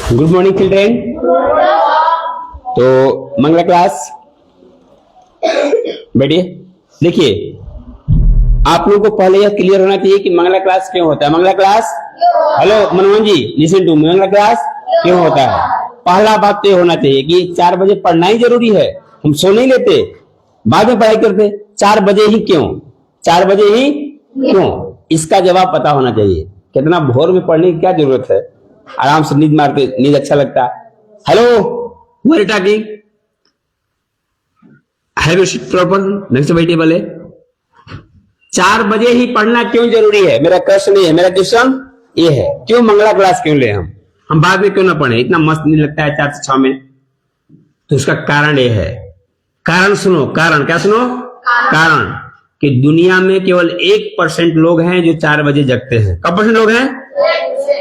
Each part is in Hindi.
Good morning children. तो मंगला क्लास बैठिए। देखिए, आप लोगों को पहले यह क्लियर होना चाहिए कि मंगला क्लास क्यों होता है। Mangla class, hello Manohar ji, listen to, Mangla class क्यों होता है। पहला बात तो ये होना चाहिए कि 4 बजे पढ़ना ही जरूरी है। हम सो नहीं लेते, बाद में पढ़ाई करते। 4 बजे ही क्यों, 4 बजे ही क्यों, इसका जवाब पता होना चाहिए। कितना भोर में पढ़ने की क्या जरूरत है, आराम से नींद मारते, नींद अच्छा लगता है। Hello talking, have you seat proper, next बैठिए। बोले 4 बजे ही पढ़ना क्यों जरूरी है, मेरा क्वेश्चन ये है, मेरा क्वेश्चन ये है। क्यों मंगला क्लास क्यों ले हम बाद में क्यों ना पढ़े, इतना मस्त नहीं लगता है 4 से 6 में। तो उसका कारण ये है, कारण सुनो, कारण क्या सुनो, कारण कि दुनिया में केवल 1% लोग हैं जो 4 बजे जगते हैं। कब परसेंट लोग हैं,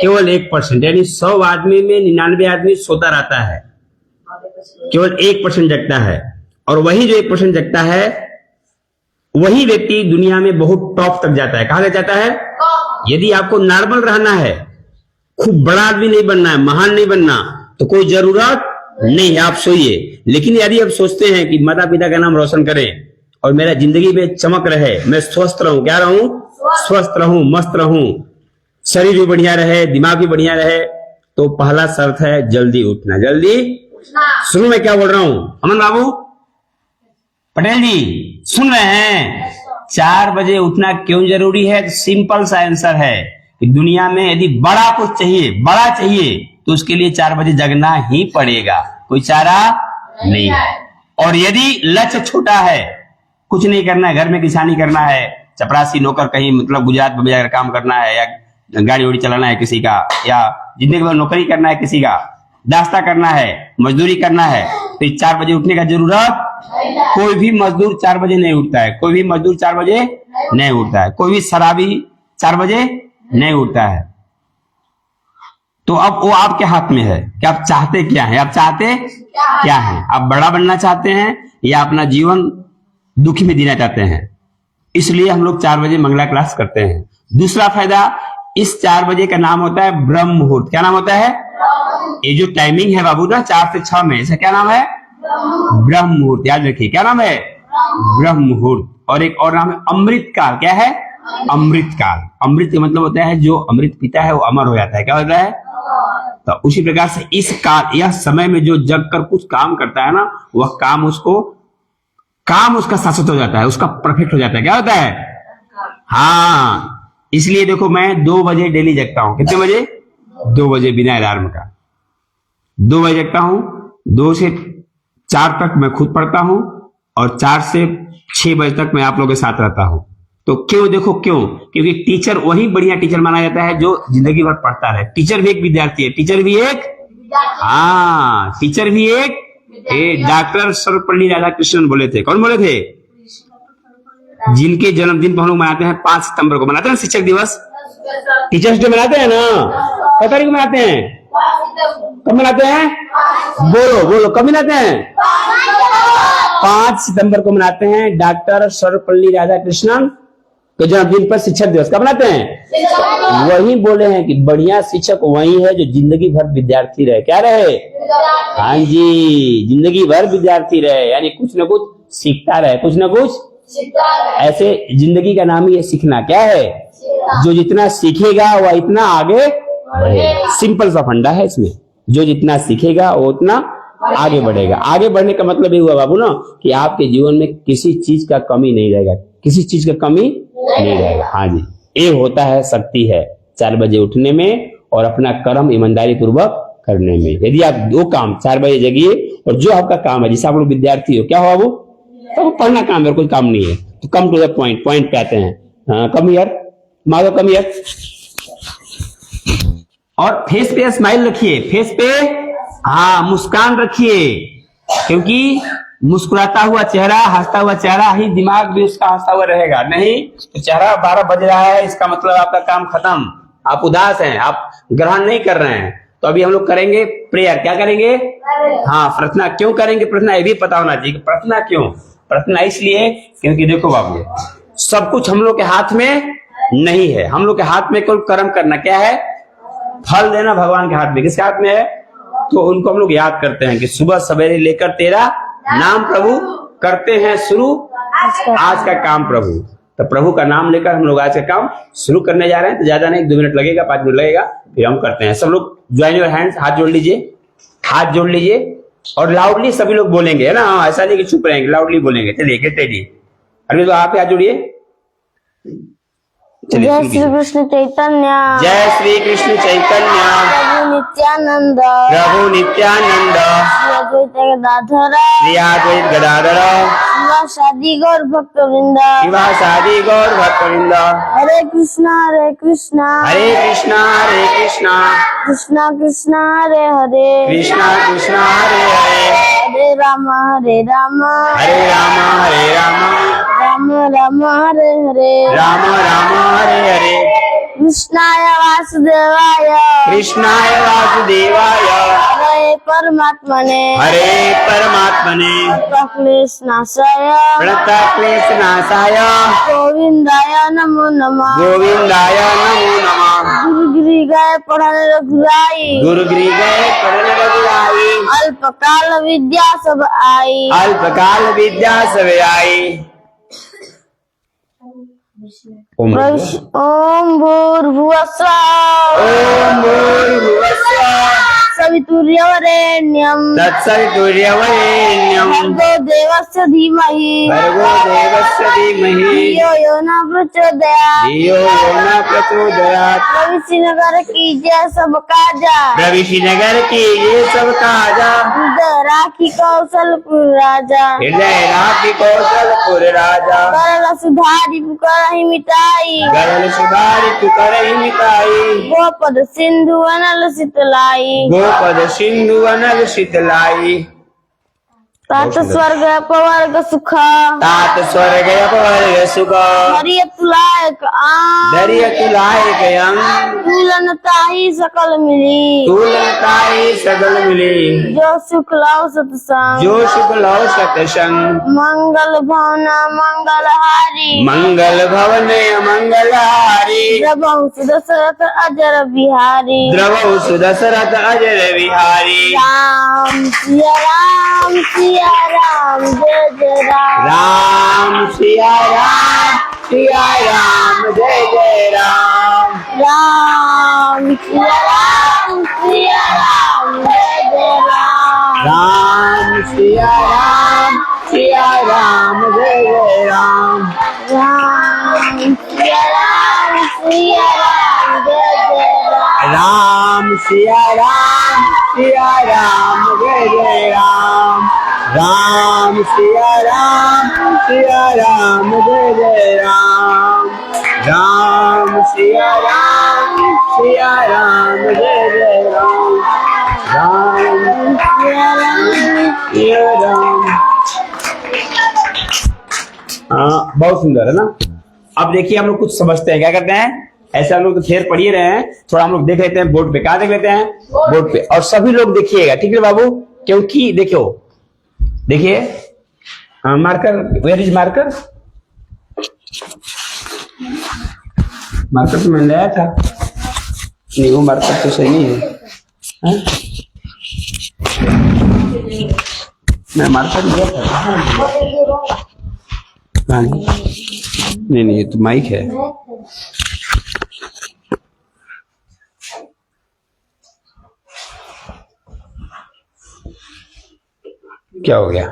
केवल 1%, यानी 100 आदमी में 99 आदमी सोता रहता है, केवल 1% जगता है। और वही जो 1% जगता है, वही व्यक्ति दुनिया में बहुत टॉप तक जाता है। कहां तक जाता है। यदि आपको नॉर्मल रहना है, खूब बड़ा आदमी नहीं बनना है, महान नहीं बनना, तो कोई जरूरत नहीं है, आप सोइए। लेकिन यदि आप सोचते हैं कि माता पिता का नाम रोशन करें और मेरा जिंदगी में चमक रहे, मैं स्वस्थ रहूं, क्या रहूं, स्वस्थ रहूं, मस्त रहूं, शरीर भी बढ़िया रहे, दिमाग भी बढ़िया रहे, तो पहला शर्त है जल्दी उठना। जल्दी सुनो मैं क्या बोल रहा हूं। अमन बाबू, पटेल जी सुन रहे हैं। 4 बजे उठना क्यों जरूरी है, सिंपल सा आंसर है कि दुनिया में यदि बड़ा कुछ चाहिए, बड़ा चाहिए, तो उसके लिए 4 बजे जगना ही पड़ेगा, कोई चारा नहीं है। और यदि लक्ष्य छोटा है, कुछ नहीं करना है, घर में किसानी करना है, चपरासी नौकर कहीं मतलब गुजरात में जाकर काम करना है, या गाड़ी उड़ी चलाना है किसी का, या जिंदगी भर नौकरी करना है किसी का, दास्ता करना है, मजदूरी करना है, तो 4 बजे उठने का जरूरत। कोई भी मजदूर 4 बजे नहीं उठता है, कोई भी मजदूर 4 बजे नहीं उठता है, कोई भी शराबी 4 बजे नहीं उठता है। तो अब वो आपके हाथ में है कि आप चाहते क्या है, आप चाहते क्या है। आप बड़ा बनना चाहते हैं या अपना जीवन दुखी में जीना चाहते हैं। इसलिए हम लोग 4 बजे मंगला क्लास करते हैं। दूसरा फायदा, इस 4 बजे का नाम होता है ब्रह्म मुहूर्त। क्या नाम होता है, ये जो टाइमिंग है बाबू ना 4 से 6 में, इसका क्या नाम है, ब्रह्म मुहूर्त। याद रखिए क्या नाम है, ब्रह्म मुहूर्त। और एक और नाम है अमृत काल। क्या है, अमृत काल। अमृत का मतलब होता है जो अमृत पीता है वो अमर हो जाता है। क्या होता है, तो उसी प्रकार से इस काल या समय में जो जग कर कुछ काम करता है ना, वह काम उसका शाश्वत हो जाता है, उसका परफेक्ट हो जाता है। क्या होता है, हाँ। इसलिए देखो मैं 2 बजे डेली जगता हूं। कितने बजे, 2 बजे बिना अलार्म का 2 बजे जगता हूं। 2 से 4 तक मैं खुद पढ़ता हूं और 4 से 6 बजे तक मैं आप लोगों के साथ रहता हूं। तो क्यों, देखो क्यों, क्योंकि टीचर वही बढ़िया टीचर माना जाता है जो जिंदगी भर पढ़ता रहे। टीचर भी एक विद्यार्थी है, टीचर भी एक, हाँ टीचर भी एक। डॉक्टर सर्वपल्ली राधाकृष्णन बोले थे, कौन बोले थे, जिनके जन्मदिन पर हम लोग मनाते हैं 5 सितंबर को मनाते हैं शिक्षक दिवस, टीचर्स डे मनाते हैं ना। किस तारीख को मनाते हैं, कब मनाते हैं, बोलो बोलो कब मनाते हैं, 5 सितंबर को मनाते हैं। डॉक्टर सर्वपल्ली राधाकृष्णन के जन्मदिन पर शिक्षक दिवस कब मनाते हैं। वही बोले हैं कि बढ़िया शिक्षक वही है जो जिंदगी भर विद्यार्थी रहे। क्या रहे, हाँ जी, जिंदगी भर विद्यार्थी रहे, यानी कुछ ना कुछ सीखता रहे, कुछ ना कुछ ऐसे। जिंदगी का नाम ही है सीखना। क्या है, जो जितना सीखेगा वह इतना आगे बढ़ेगा। सिंपल सा फंडा है इसमें, जो जितना सीखेगा वो उतना आगे बढ़ेगा। आगे बढ़ने का मतलब ये हुआ बाबू ना कि आपके जीवन में किसी चीज का कमी नहीं रहेगा, किसी चीज का कमी नहीं रहेगा। हाँ जी, ये होता है, शक्ति है 4 बजे उठने में और अपना कर्म ईमानदारी पूर्वक करने में। यदि आप 2 काम 4 बजे जगिए और जो आपका काम है, जैसे आप लोग विद्यार्थी हो, क्या हो बाबू, तो पढ़ना काम है, कोई काम नहीं है, तो come to the point, point पे आते हैं। Come here Madhav, come here. और फेस पे स्माइल रखिए, फेस पे हाँ मुस्कान रखिए, क्योंकि मुस्कुराता हुआ चेहरा, हंसता हुआ चेहरा ही दिमाग भी उसका हंसता हुआ रहेगा। नहीं तो चेहरा 12 बज रहा है, इसका मतलब आपका काम खत्म, आप उदास हैं, आप ग्रहण नहीं कर रहे हैं। तो अभी हम लोग करेंगे प्रेयर। क्या करेंगे, हाँ प्रार्थना। क्यों करेंगे प्रार्थना, ये भी पता होना चाहिए। प्रार्थना क्यों, प्रार्थना इसलिए क्योंकि देखो बाबू, सब कुछ हम लोग के हाथ में नहीं है। हम लोग के हाथ में केवल कर्म करना। क्या है, फल देना भगवान के हाथ में, किसके हाथ में है? तो उनको हम लोग याद करते हैं कि सुबह सवेरे लेकर तेरा नाम प्रभु करते हैं शुरू आज का काम प्रभु। तो प्रभु का नाम लेकर हम लोग आज का काम शुरू करने जा रहे हैं। तो ज्यादा नहीं, 2 मिनट लगेगा, 5 मिनट लगेगा, फिर हम करते हैं। सब लोग ज्वाइन योर हैंड्स, हाथ जोड़ लीजिए, हाथ जोड़ लीजिए और लाउडली सभी लोग बोलेंगे, है ना? ऐसा नहीं कि चुप रहेंगे, लाउडली बोलेंगे। चलिए कहते जी, अरे तो आप हाथ जोड़िए। जय श्री कृष्ण चैतन्य, जय श्री कृष्ण चैतन्य, प्रभु नित्यानंद, प्रभु नित्यानंद, श्री अद्वैत गदाधर, श्री अद्वैत गदाधर, शादी गौर भक्त वृंद, शिवासादि गौर भक्तवृंद। हरे कृष्णा हरे कृष्णा हरे कृष्णा, कृष्णा कृष्णा हरे हरे, कृष्णा कृष्णा हरे हरे, हरे राम हरे राम, राम राम हरे हरे, राम राम हरे हरे। कृष्णाय वासुदेवाय, कृष्णाय वासुदेवाय, हरे परमात्मने, हरे परमात्मने, क्लेशनाशाय, प्रणतक्लेशनाशाय, गोविंदाय नमो नमः, गोविंदाय नमो नमः। गुरुगिरी गए पढ़न रघुराई, गुरुगिरी गए पढ़न रघुराई, अल्पकाल विद्या सब आई, अल्पकाल विद्या सब आई। ओम भूर्भुवस्सुः, ओम भूर्भुवस्सुः, सवितुर्यवरेण्यं, तत्सवितुर्यवरेण्यं, भर्गो देवस्य धीमहि, भर्गो देवस्य धीमहि, धियो यो न प्रचोदयात्, धियो यो न प्रचोदयात्। प्रविश्रीनगर की जय सब काजा, प्रविश्रीनगर की ये सब काजा, हृदय राखी कौशलपुर राजा, हृदय राखी कौशलपुर राजा, गरल सुधारी पुकारहि मिटाई, गरल सुधारी पुकारहि मिटाई, गोपद सिंधु अनल शीतलाई, गोपद सिंधु अनल शीतलाई। तात स्वर्ग अपवर्ग सुख, तात स्वर्ग अपवर्ग सुख, हरिय तुलायक आम, धैर्य तुलायक अंग, तुलन ताहि सकल मिली, तुलताई सगल मिली, जो सुख लाओ सतसंग, जो सुख लव सतसंग, मंगल भावना मंगलहारी, मंगल भवन मंगलहारी, द्रवहु सुदशरथ अजर बिहारी, द्रवहु सुदशरथ अजर विहारी। राम सिया राम सिया राम, जय जय राम, राम सिया राम, सिया राम, जय जय राम, राम सिया राम, सिया राम, जय जय राम, राम सिया राम, सिया राम, जय जय राम, राम सिया राम, सिया राम, जय जय राम, राम सिया राम, सिया राम, जय जय राम, राम सिया राम, सिया राम, जय जय राम, राम सिया राम, सिया राम, जय जय राम, राम सिया राम, सिया राम। हाँ, बहुत सुंदर है ना। अब देखिए हम लोग कुछ समझते हैं, क्या करते हैं? ऐसे हम लोग तो फेर पढ़िए रहे हैं, थोड़ा हम लोग देख लेते हैं बोर्ड पे। कहा देख लेते हैं? बोर्ड पे। और सभी लोग देखिएगा, ठीक है बाबू? क्योंकि देखो, देखिए marker, where is marker? Marker तो मैंने लाया था, नहीं वो मार्कर तो सही नहीं है, हाँ? मैं मार्कर लिया था, हाँ नहीं नहीं, ये तो माइक है। क्या हो गया?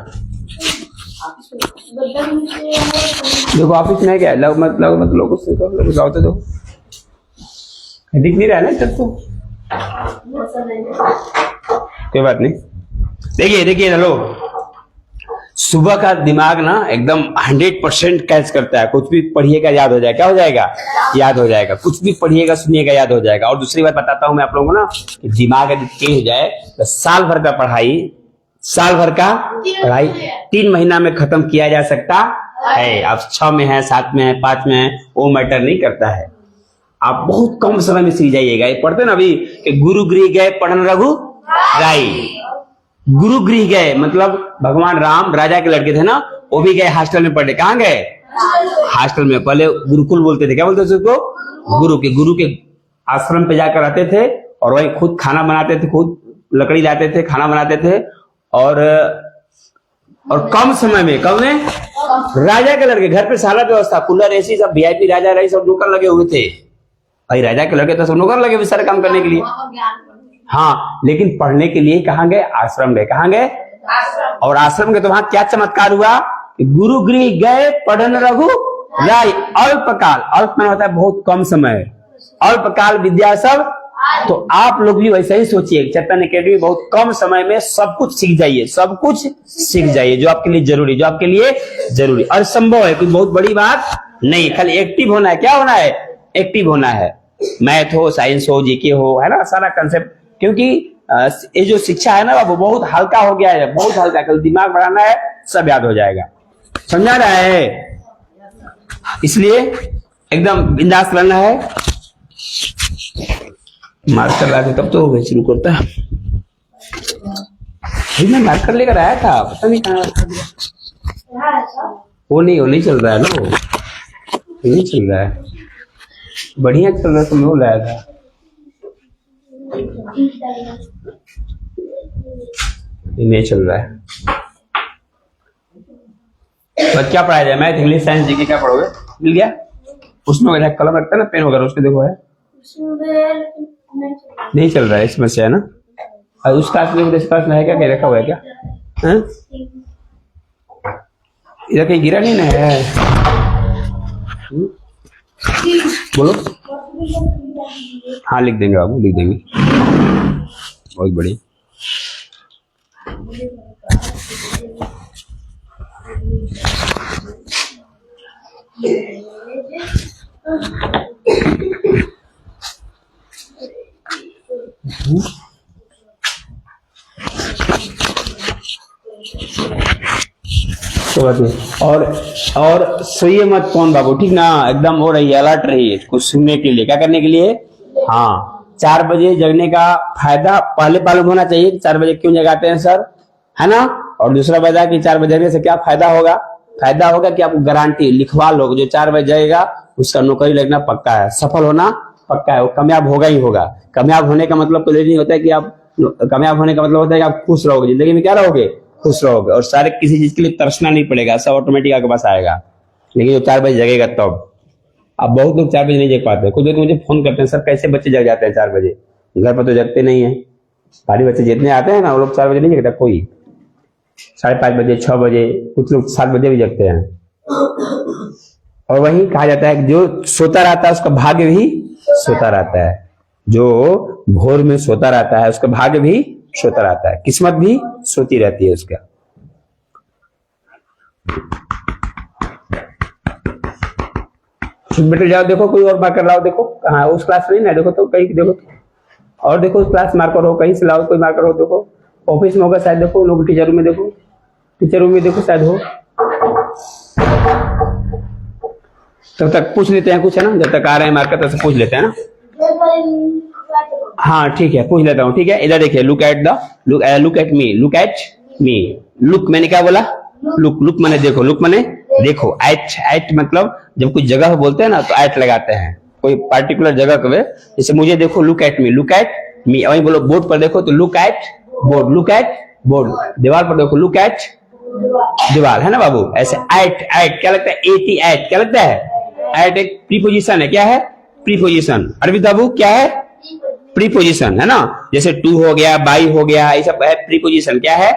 देखो ऑफिस में क्या है, लव मत लोग उससे तो लोग जाओ तो दो, दिख नहीं रहा है ना तब तो, कोई बात नहीं। देखिए देखिए चलो, सुबह का दिमाग ना एकदम 100% कैच करता है। कुछ भी पढ़िएगा याद हो जाएगा। क्या हो जाएगा? याद हो जाएगा। कुछ भी पढ़िएगा सुनिएगा याद हो जाएगा। और दूसरी बात बताता हूं मैं आप लोगों को ना, कि दिमाग यदि तेज हो जाए तो साल भर का पढ़ाई 3 महीना में खत्म किया जा सकता है। आप 6 में है, 7 में है, 5 में है, वो मैटर नहीं करता है। आप बहुत कम समय में सीख जाइएगा। ये पढ़ते ना अभी कि गुरु गृह गए पढ़न रघु राई। गुरु गृह गए मतलब भगवान राम राजा के लड़के थे ना, वो भी गए हॉस्टल में पढ़े। कहाँ गए? हॉस्टल में। पहले गुरुकुल बोलते थे, क्या बोलते थे उसको? गुरु के आश्रम पे जाकर रहते थे और वही खुद खाना बनाते थे, खुद लकड़ी लाते थे, खाना बनाते थे। और कम समय में राजा के लड़के, घर पे सारा व्यवस्था, कूलर, एसी, सब वीआईपी, राजा रही सब नौकर लगे हुए थे। भाई राजा के लड़के तो सब नौकर लगे हुए सारे काम करने के लिए। हाँ, लेकिन पढ़ने के लिए कहाँ गए? आश्रम गए। कहाँ गए? और आश्रम गए तो वहां क्या चमत्कार हुआ? गुरु गृह गए पढ़न रघु राय। अल्पकाल, अल्प में होता है बहुत कम समय, अल्पकाल विद्या सब। तो आप लोग भी वैसे ही सोचिए, चैतन्य अकेडमी बहुत कम समय में सब कुछ सीख जाइए, सब कुछ सीख जाइए जो आपके लिए जरूरी, जो आपके लिए जरूरी और संभव है। कोई बहुत बड़ी बात नहीं, खाली एक्टिव होना है। क्या होना है? एक्टिव होना है। मैथ हो, साइंस हो, जीके हो, है ना, सारा कंसेप्ट। क्योंकि ये जो शिक्षा है ना वो बहुत हल्का हो गया है, बहुत हल्का। कल दिमाग बढ़ाना है, सब याद हो जाएगा। समझा रहा है? इसलिए एकदम बिंदास रहना है। मार्कर ला के तब तो हो गई, शुरू करता है। मैं मार्कर लेकर आया था, पता नहीं कहाँ रखा दिया। वो नहीं चल रहा है ना, वो नहीं चल रहा है। बढ़िया चल रहा है तो मैं लाया था। नहीं चल रहा है। बस क्या पढ़ाया जाए? मैथ, इंग्लिश, साइंस, जीके क्या पढ़ोगे? मिल गया? उसमें कलम रखता है ना, पेन वगैरह, उसमें देखो है। नहीं चल रहा है, समस्या है ना। और उस क्लास में, इस क्लास में है क्या? कहीं रखा हुआ है क्या? इधर कहीं गिरा नहीं ना है? बोलो। हाँ लिख देंगे बाबू, लिख देंगे। बहुत बढ़िया। और सोइए मत कौन बाबू, ठीक ना? एकदम हो रही है, अलर्ट रहिए कुछ सुनने के लिए। क्या करने के लिए? हाँ, 4 बजे जगने का फायदा पहले मालूम होना चाहिए। 4 बजे क्यों जगाते हैं सर, है ना? और दूसरा वजह कि 4 बजे जगने से क्या फायदा होगा? फायदा होगा कि आपको गारंटी लिखवा लो, जो 4 बजे जाएगा उसका नौकरी लगना पक्का है, सफल होना पक्का है, वो कामयाब होगा ही होगा। कामयाब होने का मतलब तो नहीं होता है कि आप, कामयाब होने का मतलब होता है कि आप खुश रहोगे जिंदगी में। क्या रहोगे? खुश रहोगे। और सारे किसी चीज के लिए तरसना नहीं पड़ेगा, सब ऑटोमेटिक आपके पास आएगा। लेकिन जो 4 बजे जगेगा तब। अब बहुत लोग 4 बजे नहीं जग पाते। कुछ लोग मुझे फोन करते हैं, सर कैसे बच्चे जग जाते हैं 4 बजे? घर पर तो जगते नहीं है। सारे बच्चे जितने आते हैं ना वो लोग 4 बजे नहीं जगता कोई। 5:30 बजे, 6 बजे, कुछ लोग 7 बजे भी जगते हैं। और वही कहा जाता है जो सोता रहता है उसका भाग्य भी सोता रहता है। जो भोर में सोता रहता है उसका भाग्य भी सोता रहता है, किस्मत भी सोती रहती है उसका। बेटे जाओ देखो, कोई और मार्कर लाओ, देखो कहाँ उस क्लास में ना, देखो तो कहीं देखो तो, और देखो उस क्लास मार्कर हो, कहीं से लाओ कोई मार्कर हो। देखो ऑफिस में होगा शायद, देखो लोग टीचर रूम में, देखो टीचर रूम में देखो शायद हो। तब तक पूछ लेते हैं कुछ, है ना? जब तक आ रहे हैं मार्कर तब से पूछ लेते हैं ना। हाँ ठीक है, पूछ लेता हूँ। ठीक है, इधर देखिए, look at me, look at me. Look मैंने क्या बोला? लुक मैंने देखो, लुक मैंने देखो। एट मतलब जब कुछ जगह बोलते हैं ना तो एट लगाते हैं, कोई पार्टिकुलर जगह के। जैसे मुझे देखो, लुक एट मी। वही बोलो, बोर्ड पर देखो तो look at board, look at board. दीवार पर देखो, लुक एट दीवार, है ना बाबू? ऐसे एट क्या लगता है? एट क्या लगता है? एट एक प्रीपोजिशन है। क्या है? प्रीपोजिशन। अरविंद बाबू क्या है? प्रीपोजिशन, है ना? जैसे टू हो गया, बाई हो गया, ये सब है प्रीपोजिशन। क्या है?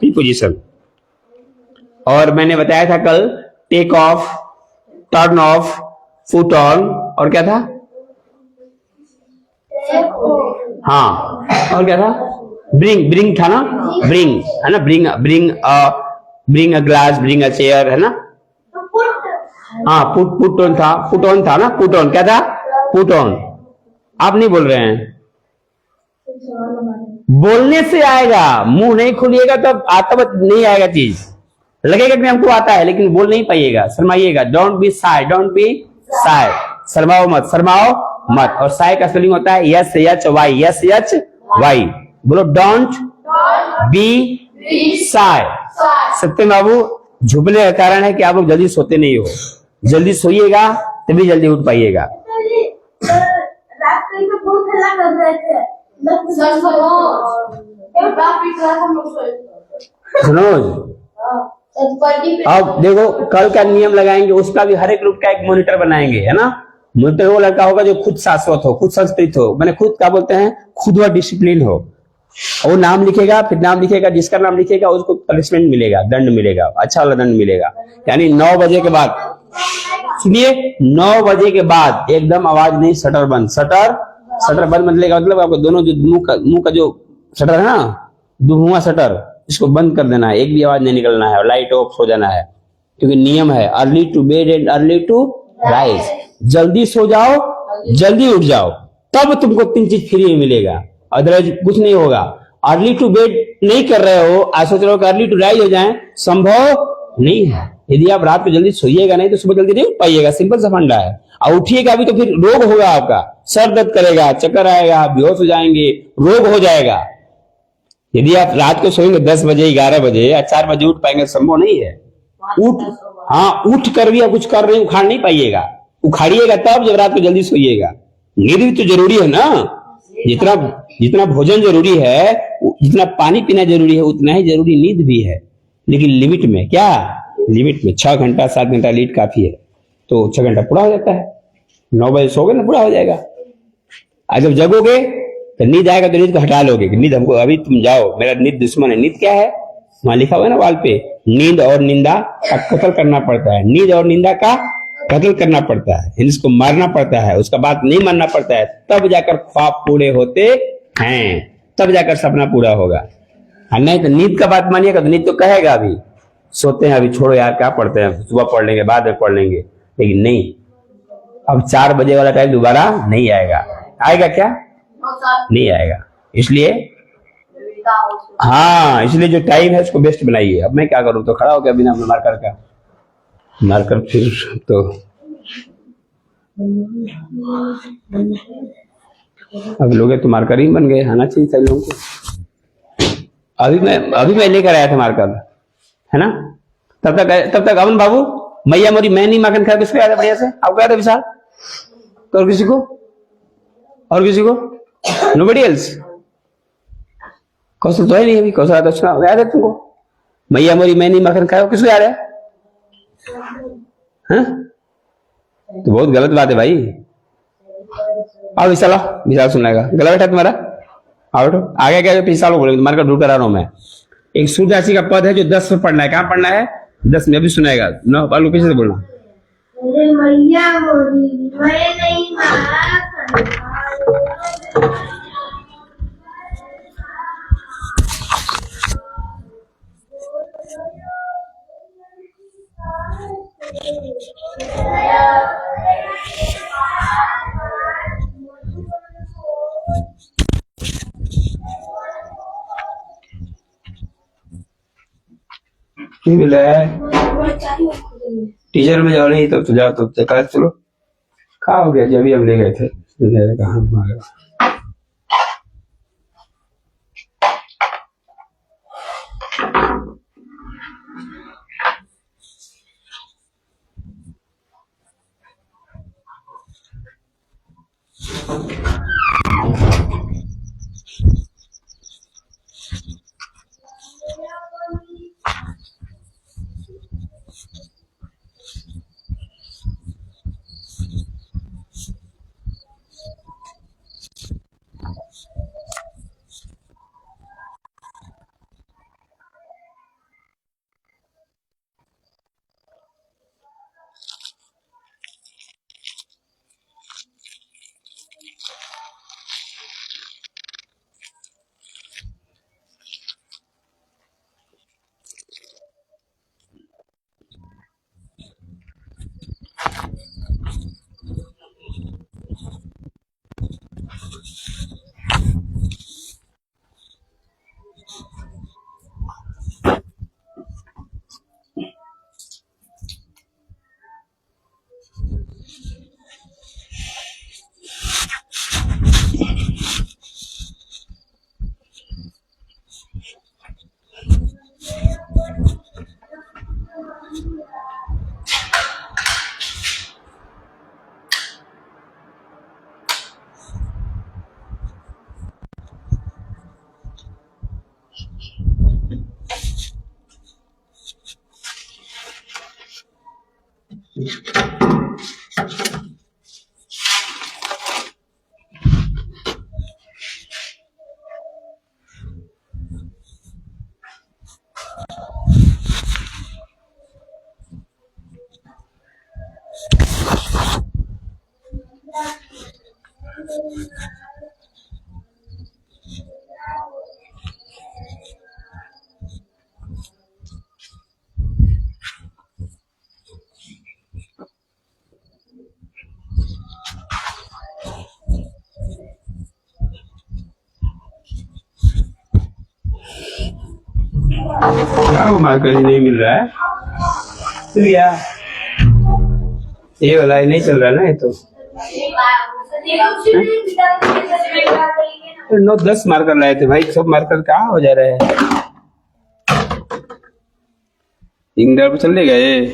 प्रीपोजिशन। और मैंने बताया था कल, take off, turn off, foot on, और क्या था? हाँ, और क्या था? ब्रिंग था ना? ब्रिंग, है ना? Bring a glass, bring a chair, है ना? हाँ, पुट ऑन था ना? पुट ऑन क्या था? Put on. आप नहीं बोल रहे हैं। बोलने से आएगा, मुंह नहीं खुलिएगा तो आता नहीं आएगा चीज। लगेगा कि हमको आता है लेकिन बोल नहीं पाइएगा, शर्माइएगा। डोंट बी साई, शर्माओ मत। और साई का स्पेलिंग होता है यस वाई। बोलो, डोंट बी साई। सत्यम बाबू, झुकने का कारण है कि आप लोग जल्दी सोते नहीं हो। जल्दी सोइएगा तभी जल्दी उठ पाइएगा। रात को तो बहुत हल्ला कर रहे थे। सनोज, अब देखो कल का नियम लगाएंगे, उसका भी हर एक ग्रुप का एक मॉनिटर बनाएंगे, है ना। मॉनिटर वो लड़का होगा जो खुद शाश्वत हो, खुद संस्कृत हो, मैंने खुद क्या बोलते हैं, खुद वह डिसिप्लिन हो। वो नाम लिखेगा, फिर नाम लिखेगा, जिसका नाम लिखेगा उसको पनिशमेंट मिलेगा, दंड मिलेगा, अच्छा वाला दंड मिलेगा। यानी 9 बजे के बाद, सुनिए, 9 बजे के बाद एकदम आवाज नहीं, शटर बंद। शटर बंद मतलब आपको दोनों जो मुंह का जो शटर है ना, दुहुआ शटर, इसको बंद कर देना है, एक भी आवाज नहीं निकलना है, और लाइट ऑफ हो जाना है। क्योंकि नियम है early to bed and early to rise, जल्दी सो जाओ जल्दी उठ जाओ, तब तुमको 3 चीज फ्री में मिलेगा, अदरवाइज कुछ नहीं होगा। अर्ली टू बेड नहीं कर रहे हो, आज सोच रहे हो कि अर्ली टू राइज हो जाए, संभव नहीं है। यदि आप रात को जल्दी सोइएगा नहीं तो सुबह जल्दी नहीं उठ पाइएगा, सिंपल सा फंडा है। और उठिएगा अभी तो फिर रोग होगा, आपका सर दर्द करेगा, चक्कर आएगा, बेहोश हो जाएंगे, रोग हो जाएगा। यदि आप रात को सोएंगे 10 बजे 11 बजे या 4 बजे उठ पाएंगे, संभव नहीं है। उठ कर भी आप कुछ कर रहे उखाड़ नहीं पाइएगा, उखाड़िएगा तब जब रात को जल्दी सोइएगा। नींद भी तो जरूरी है ना, जितना भोजन जरूरी है, जितना पानी पीना जरूरी है, उतना ही जरूरी नींद भी है, लेकिन लिमिट में। क्या लिमिट में? 6 घंटा 7 घंटा नींद काफी है, तो 6 घंटा पूरा हो जाता है। 9 बजे सोगे ना, पूरा हो जाएगा। और जब जगोगे तो नींद आएगा तो नींद को हटा लोगे कि नींद हमको, अभी तुम जाओ, मेरा नींद दुश्मन है। नींद क्या है? वहां लिखा हुआ है ना वाल पे, नींद और निंदा का कत्ल करना पड़ता है। नींद और निंदा का कत्ल करना पड़ता है, इसको मारना पड़ता है, उसका बात नहीं मानना पड़ता है, तब जाकर ख्वाब पूरे होते हैं, तब जाकर सपना पूरा होगा। और नहीं तो नींद का बात मानिएगा तो नींद तो कहेगा अभी सोते हैं, अभी छोड़ो यार, क्या पढ़ते हैं, सुबह पढ़ लेंगे, बाद में पढ़ लेंगे। लेकिन नहीं, अब 4 बजे वाला टाइम दोबारा नहीं आएगा। आएगा क्या? नहीं आएगा। इसलिए हाँ, इसलिए जो टाइम है उसको बेस्ट बनाइए। अब मैं क्या करूं, तो खड़ा हो गया बिना मारकर फिर तो अब लोग तो मारकर ही बन गए, आना चाहिए सभी लोगों को। अभी मैं लेकर आया था मारकर, है ना। तब तक अमन बाबू, मैया मोरी मैं नहीं माखन खा, किसको याद है बढ़िया से? आपको याद है विशाल? तो और किसी को नोबडी एल्स? कौशल तो है नहीं अभी, कौशल आता सुना याद है तुमको? मैया मोरी मैं नहीं माखन खाया, किसको याद है? हाँ? तो बहुत गलत बात है भाई। आओ विशाल सुनाएगा, गला बैठा तुम्हारा, आओ बैठो। आगे क्या विशाल बोलेंगे, तुम्हारे का ढूंढ कर आ रहा हूं मैं। एक सूर्य राशि का पद है जो 10 में पढ़ना है, कहाँ पढ़ना है? 10 में। अभी सुनाएगा, नो पालू पीछे से बोलना। मैया मोरी मैं नहीं माखन नहीं मिला है, टीचर में जाओ, नहीं तो जाओ, तो चलो कहा हो गया, जब हम ले गए थे कहा। क्या वो मार्कर नहीं मिल रहा है? चल गया। ये वाला नहीं चल रहा ना, ये तो 9-10 मार्कर लाए थे भाई, सब मार्कर कहाँ हो जा रहे हैं? इंग्लैंड पे चल गए।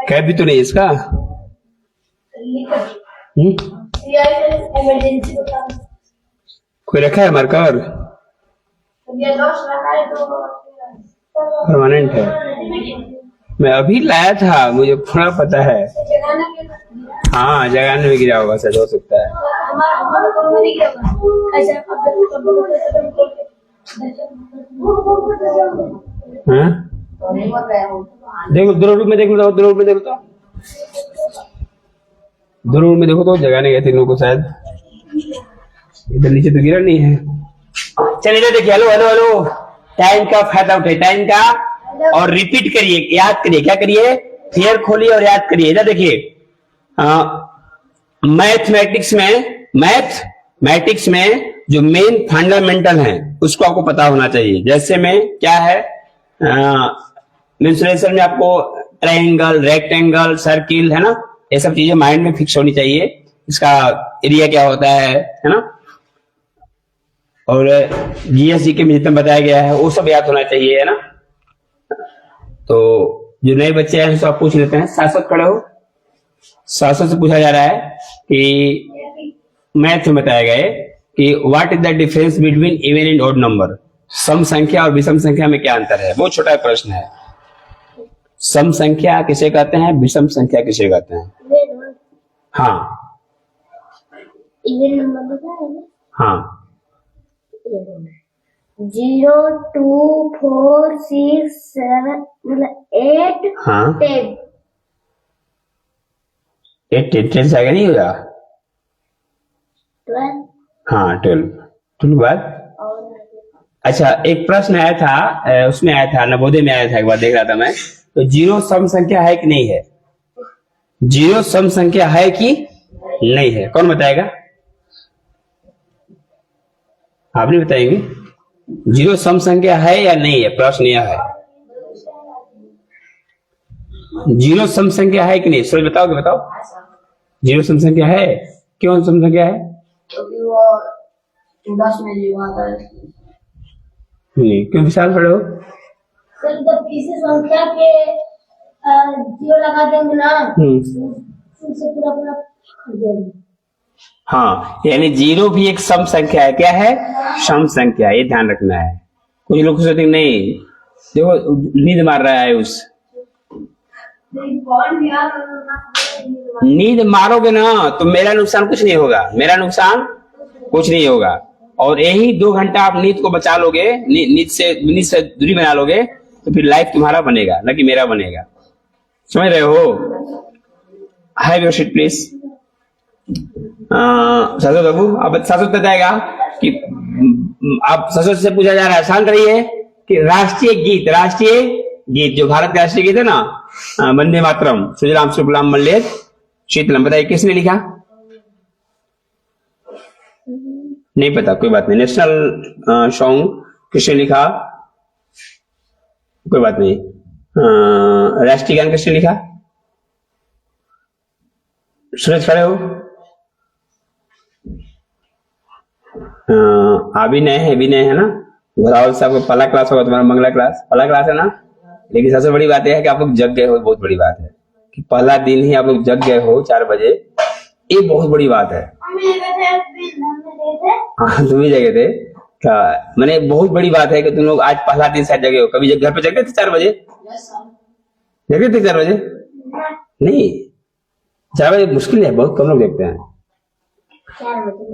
कैब भी तो नहीं इसका। इमरजेंसी बता कोई रखा है मार्कर? परमानेंट है। मैं अभी लाया था, मुझे पूरा पता है। हाँ, जगह में गिरा होगा, सच हो सकता है। हाँ? देखो दो रूम में देखो तो, दो रूम में देखो तो, दो रूम में देखो तो जगाने गए थे लोगों को शायद। इधर नीचे तो गिरा नहीं है। चलिए इधर देखिए, हेलो हेलो हेलो। टाइम का फायदा उठाइए, टाइम का, और रिपीट करिए, याद करिए। क्या करिए? फिर खोलिए और याद करिए। इधर देखिए, मैथमेटिक्स में जो मेन फंडामेंटल है उसको आपको पता होना चाहिए। जैसे में क्या है, मेंसुरेशन में आपको ट्रायंगल, रेक्टेंगल, सर्किल, है ना, ये सब चीजें माइंड में फिक्स होनी चाहिए। इसका एरिया क्या होता है ना, और जीएसजी के में जितना बताया गया है वो सब याद होना चाहिए, है ना। तो जो नए बच्चे हैं आप पूछ लेते हैं। साथ खड़े हो। साथ से पूछा जा रहा है कि मैथ में बताया गया है कि what is the difference between even and odd number. सम संख्या और विषम संख्या में क्या अंतर है? बहुत छोटा प्रश्न है। सम संख्या किसे कहते हैं, विषम संख्या किसे कहते हैं? हाँ इवन नंबर बता रहे हैं। हाँ 0 2 4 6 7 मतलब 8 हाँ 10 10 से आगे नहीं होगा। 12 हाँ 12 बाद। अच्छा, एक प्रश्न आया था, उसमें आया था, नवोदय में आया था, एक बार देख रहा था मैं। तो जीरो सम संख्या है कि नहीं है? जीरो सम संख्या है कि नहीं है? कौन बताएगा? आप नहीं बताएंगे? जीरो सम संख्या है या नहीं है? प्रश्न यह है, जीरो सम संख्या है कि नहीं? सर बताओगे? बताओ, जीरो सम संख्या है। क्यों सम संख्या है? क्योंकि वो 10 में जीरो आता है। नहीं, क्यों विशाल खड़े हो? सर जब किसी संख्या के जीरो लगा देंगे ना, उससे पूरा पूरा खा जाएंगे। हाँ, यानी जीरो भी एक सम संख्या है। क्या है? सम संख्या। ये ध्यान रखना है। कुछ लोग सोचते नहीं, देखो नींद मार रहा है उस, नींद मारोगे ना तो मेरा नुकसान कुछ नहीं होगा, मेरा नुकसान कुछ नहीं होगा। और यही 2 घंटा आप नींद को बचा लोगे, नींद से दूरी बना लोगे, तो फिर लाइफ तुम्हारा बनेगा, न कि मेरा बनेगा। समझ रहे हो? Have your seat please. ससुर बाबू, अब ससुर बताएगा कि अब ससुर से पूछा जा रहा है, शांत रहिए, कि राष्ट्रीय गीत जो भारत का राष्ट्रीय गीत है ना, वंदे मातरम, सुजलाम सुफलाम मलयज शीतलम, बताइए किसने लिखा? नहीं पता, कोई बात नहीं। नेशनल सॉन्ग किसने लिखा? कोई बात नहीं। राष्ट्रीय गान किसने लिखा? सूरज खड़े हो। अभिनय है ना। घोरावल साहब को पहला क्लास होगा, तुम्हारा मंगला क्लास पहला क्लास है ना। लेकिन सबसे बड़ी बात यह है कि आप लोग जग गए हो, बहुत बड़ी बात है कि पहला दिन ही आप लोग जग गए हो 4 बजे, ये बहुत बड़ी बात है। हाँ, तुम ही जगे थे क्या? मैंने बहुत बड़ी बात है कि तुम लोग आज पहला दिन शायद जगे हो। कभी घर पे जगे थे 4 बजे? जगे थे 4 बजे? नहीं, 4 बजे मुश्किल है, बहुत कम लोग देखते हैं। 4 बजे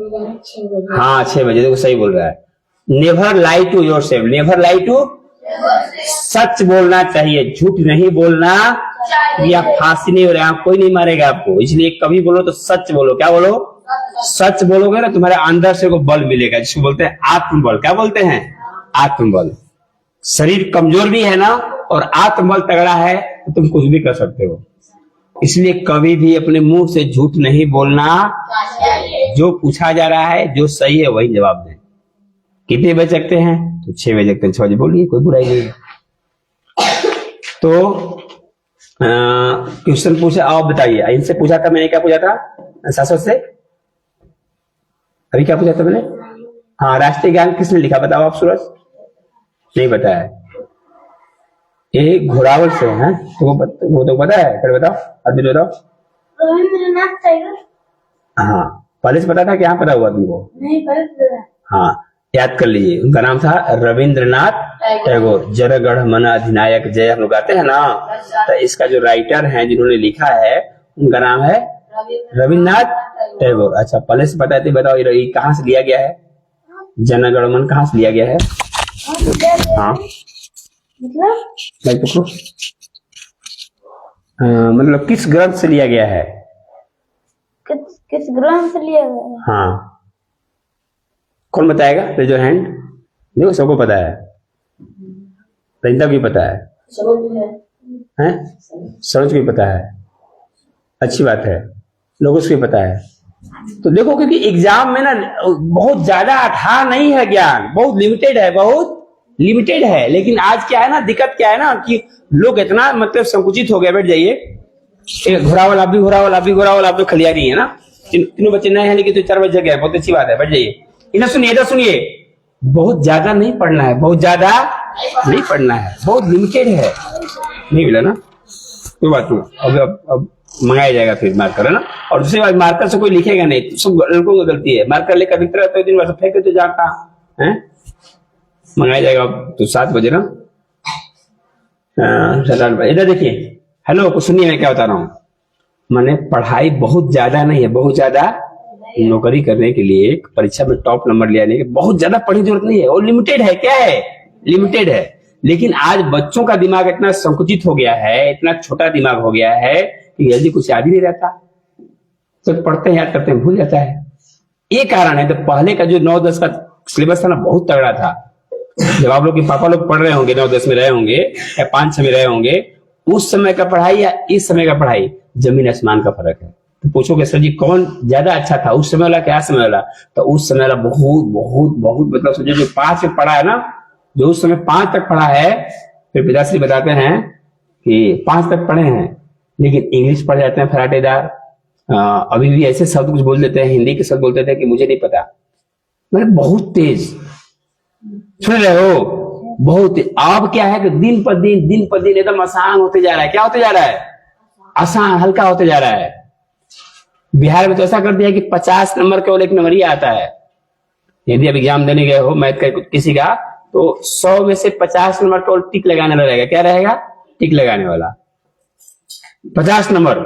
6 बजे। हाँ 6 बजे, देखो सही बोल रहा है। Never lie to yourself, never lie to, सच बोलना चाहिए, झूठ नहीं बोलना कि आप फांसी नहीं हो रहे, आप कोई नहीं मारेगा आपको। इसलिए कभी बोलो तो सच बोलो। क्या बोलो? सच बोलोगे ना, तुम्हारे अंदर से को बल मिलेगा, जिसको बोलते हैं आत्मबल। क्या बोलते हैं? आत्मबल। शरीर कमजोर भी है ना और आत्मबल तगड़ा है तो तुम कुछ भी कर सकते हो। इसलिए कभी भी अपने मुंह से झूठ नहीं बोलना। जो पूछा जा रहा है, जो सही है वही जवाब दें। कितने बजे जगते हैं? तो 6 बजे जगते हैं, 6 बजे बोलिए, कोई बुराई नहीं है। तो क्वेश्चन पूछे, आप बताइए। इनसे पूछा था मैंने, क्या पूछा था शाश्वत से? अभी क्या पूछा था मैंने? हाँ, राष्ट्रीय गान किसने लिखा बताओ आप? सूरज नहीं बताया। ये घोड़ावल से है, तो वो तो पता है। फिर बताओ, अभी बताओ। रविंद्रनाथ टैगोर। हाँ, पहले से पता था कि यहाँ पता हुआ तुमको? नहीं, पहले से पता है। हाँ, याद कर लीजिए। उनका नाम था रविंद्रनाथ टैगोर। जनगण मन अधिनायक जय हम लोग गाते हैं ना, तो इसका जो राइटर है, जिन्होंने लिखा है, उनका नाम है रविंद्रनाथ टैगोर। अच्छा, पहले से पता है तो बताओ, ये कहाँ से लिया गया है? जनगण मन कहाँ से लिया गया है? हाँ, मतलब पकड़ो। मतलब किस ग्रंथ से लिया गया है? किस ग्रंथ से लिया गया है? हाँ, कौन बताएगा? Raise your hand. देखो, सबको पता है, रंजिता भी पता है, सरोज को भी पता है। अच्छी बात है, लोगों को भी पता है। तो देखो, क्योंकि एग्जाम में ना बहुत ज्यादा अथाह नहीं है ज्ञान, बहुत लिमिटेड है, बहुत लिमिटेड है। लेकिन आज क्या है ना, दिक्कत क्या है ना कि लोग इतना मतलब संकुचित हो गए। बैठ जाइए। घोड़ावल, आप भी घोड़ावल, आप भी घोड़ावल, आप तो खलियारी है ना। तीनों बच्चे नए हैं, लेकिन तो 4 बजे गए, बहुत अच्छी बात है। बैठ जाइए। इधर सुनिए, इधर सुनिए। बहुत ज्यादा नहीं पढ़ना है, बहुत ज्यादा नहीं पढ़ना है, बहुत लिमिटेड है। नहीं मिला ना, कोई बात नहीं। अब मंगाया जाएगा फिर मार्कर, है ना। और दूसरी बात, मार्कर से कोई लिखेगा नहीं, तो सब लड़कों की गलती है। मार्कर लेकर लिखते रहते हो दिन भर, फेंक देते जाता है। मंगाया जाएगा तो 7 बजे ना। इधर देखिए। हेलो, कुछ सुनिए, मैं क्या बता रहा हूँ। मैंने पढ़ाई बहुत ज्यादा नहीं है, बहुत ज्यादा नौकरी करने के लिए, परीक्षा में टॉप नंबर ले आने के बहुत ज्यादा पढ़ने की जरूरत नहीं है। वो लिमिटेड है। क्या है? लिमिटेड है। लेकिन आज बच्चों का दिमाग इतना संकुचित हो गया है, इतना छोटा दिमाग हो गया है कि जल्दी कुछ याद ही नहीं रहता। तो पढ़ते हैं, याद करते हैं, भूल जाता है। ये कारण है। तो पहले का जो 9-10 का सिलेबस था ना, बहुत तगड़ा था। जब आप लोग के पापा लोग पढ़ रहे होंगे, 9-10 में रहे होंगे या 5-6 में रहे होंगे, उस समय का पढ़ाई या इस समय का पढ़ाई, जमीन आसमान का फर्क है। तो पूछोगे सर जी कौन ज्यादा अच्छा था, उस समय वाला क्या समय वाला? तो उस समय वाला बहुत बहुत बहुत, मतलब समझो जो 5 तक पढ़ा है ना, जो उस समय 5 तक पढ़ा है, फिर पिताश्री बताते हैं कि 5 तक पढ़े हैं, लेकिन इंग्लिश पढ़ जाते हैं फराटेदार। अभी भी ऐसे शब्द कुछ बोल देते हैं, हिंदी के शब्द बोलते थे कि मुझे नहीं पता। मैंने बहुत तेज, सुन रहे हो, बहुत। अब क्या है कि दिन पर दिन एकदम आसान होते जा रहा है। क्या होते जा रहा है? आसान, हल्का होते जा रहा है। बिहार में तो ऐसा कर दिया कि 50 नंबर केवल 1 नंबर ही आता है। यदि आप एग्जाम देने गए हो मैथ का किसी का, तो 100 में से 50 नंबर केवल टिक लगाने वाला रहेगा। क्या रहेगा? टिक लगाने वाला। 50 नंबर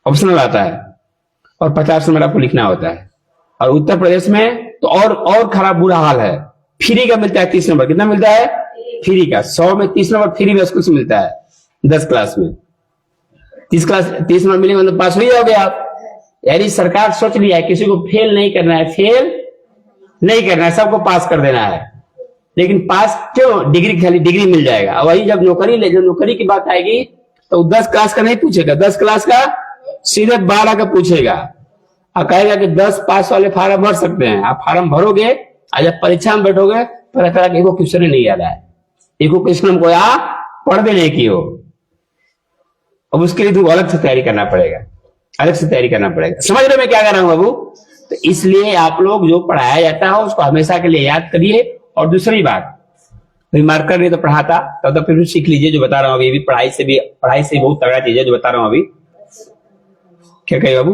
ऑप्शनल आता है और 50 नंबर आपको लिखना होता है। और उत्तर प्रदेश में तो और खराब, बुरा हाल है। फ्री का मिलता है 30 नंबर। कितना मिलता है? फ्री का 100 में 30 नंबर फ्री में स्कूल से मिलता है। 10 क्लास में 30 नंबर मिलेंगे, मतलब पास हो ही जाओगे आप। यानी सरकार सोच लिया है किसी को फेल नहीं करना है, फेल नहीं करना है, सबको पास कर देना है। लेकिन पास क्यों? डिग्री, खाली डिग्री मिल जाएगा। वही जब नौकरी की बात आएगी तो 10 क्लास का नहीं पूछेगा, 10 क्लास का सीधे 12 का पूछेगा और कहेगा कि 10 पास वाले फार्म भर सकते हैं। आप फार्म भरोगे, आज जब परीक्षा में बैठोगे तो रहता है कि एको क्वेश्चन नहीं याद है, एको क्वेश्चन हमको याद पढ़ भी नहीं की हो। अब उसके लिए तुमको अलग से तैयारी करना पड़ेगा, अलग से तैयारी करना पड़ेगा। समझ रहे मैं क्या कर रहा हूं बाबू? तो इसलिए आप लोग जो पढ़ाया जाता है उसको हमेशा के लिए याद करिए। और दूसरी बात, मार्कर नहीं तो पढ़ाता तब तो फिर भी सीख लीजिए जो बता रहा हूं अभी। पढ़ाई से बहुत तगड़ा चीज है जो बता रहा हूं अभी। क्या कहिए बाबू?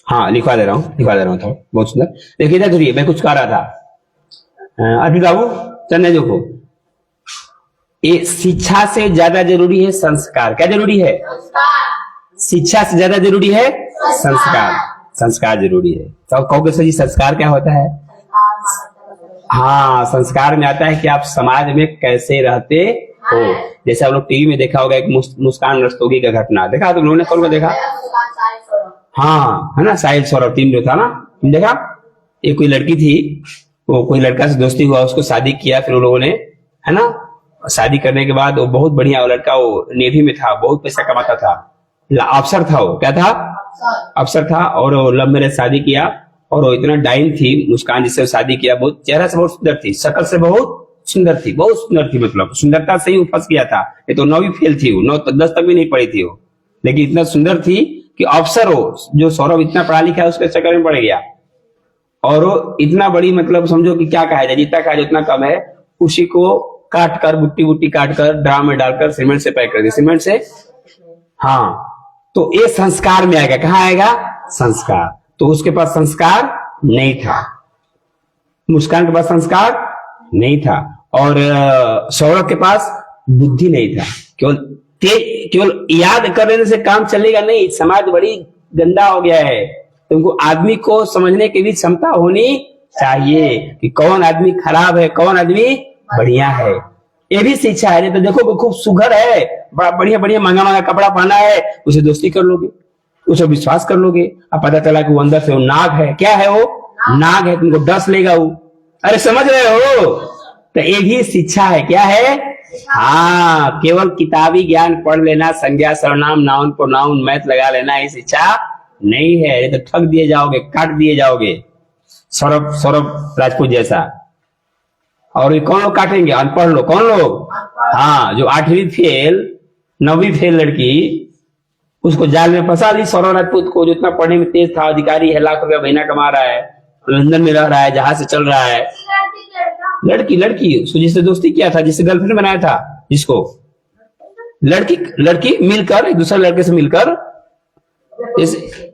हाँ, लिखवा दे रहा हूँ था। बहुत सुंदर। देखिए इधर धरिए, मैं कुछ कह रहा था अभी बाबू। चलने देखो, ये शिक्षा से ज्यादा जरूरी है संस्कार। क्या जरूरी है? शिक्षा से ज्यादा जरूरी है संस्कार। संस्कार जरूरी है। तो कहोगे सर जी संस्कार क्या होता है? हाँ, संस्कार में आता है कि आप समाज में कैसे रहते हो। जैसे आप लोग टीवी में देखा होगा एक मुस्कान रस्तोगी का घटना देखा, तुम लोगों ने कौन को देखा? हाँ है ना, साहिल सौरभ टीम जो था ना, तुम देखा? एक कोई लड़की थी, वो कोई लड़का से दोस्ती हुआ, उसको शादी किया, फिर उन लोगों ने, है ना, शादी करने के बाद वो बहुत बढ़िया, वो लड़का वो नेवी में था, बहुत पैसा कमाता था, अफसर था, वो क्या था? अफसर था। और वो लव मैरिज शादी किया, और वो इतना डाइन थी मुस्कान जिससे शादी किया, बहुत चेहरा से बहुत सुंदर थी, शक्ल से बहुत सुंदर थी, बहुत सुंदर थी, मतलब सुंदरता से ही वो फंस गया था। ये तो 9वीं फेल थी, वो 9 10 तक भी नहीं पढ़ी थी वो, लेकिन इतना सुंदर थी कि अफसर हो, जो सौरभ इतना पढ़ा लिखा है उसके चक्कर में पड़ गया। और वो इतना बड़ी, मतलब समझो कि क्या कहा जाए, जितना कहा जाए उतना कम है, उसी को काट कर, बुट्टी बुट्टी काट कर ड्राम में डालकर सीमेंट से पैक कर दिया, सीमेंट से। हाँ, तो ये संस्कार में आएगा, कहाँ आएगा? संस्कार। तो उसके पास संस्कार नहीं था, मुस्कान के पास संस्कार नहीं था, और सौरभ के पास बुद्धि नहीं था। केवल याद कर लेने से काम चलेगा नहीं, समाज बड़ी गंदा हो गया है। तुमको आदमी को समझने की भी क्षमता होनी चाहिए कि कौन आदमी खराब है, कौन आदमी बढ़िया है, ये भी शिक्षा है। नहीं तो देखो खूब सुघर है, बड़ा बढ़िया बढ़िया महंगा महंगा कपड़ा पहना है, उसे दोस्ती कर लोगे, उसे विश्वास कर लोगे, अब पता चला कि वो अंदर से वो नाग है। क्या है वो? नाग है, तुमको डस लेगा वो। अरे समझ रहे हो? तो ये भी शिक्षा है। क्या है? हाँ, केवल किताबी ज्ञान पढ़ लेना, संज्ञा सर्वनाम नाउन प्रोनाउन मैथ लगा लेना, ये शिक्षा नहीं है। नहीं तो ठग दिए जाओगे, काट दिए जाओगे, सौरभ राजपूत जैसा। और ये कौन लोग काटेंगे? अनपढ़ लोग। कौन लोग? हाँ, जो 8वीं फेल 9वीं फेल लड़की, उसको जाल में फंसा ली सौरभ राजपूत को, जो इतना पढ़ने में तेज था, अधिकारी है, लाख रुपया महीना कमा रहा है, लंदन में रह रहा है, जहाज से चल रहा है। लड़की उसको जिससे दोस्ती किया था, जिससे गर्लफ्रेंड बनाया था, जिसको लड़की मिलकर एक दूसरे लड़के से मिलकर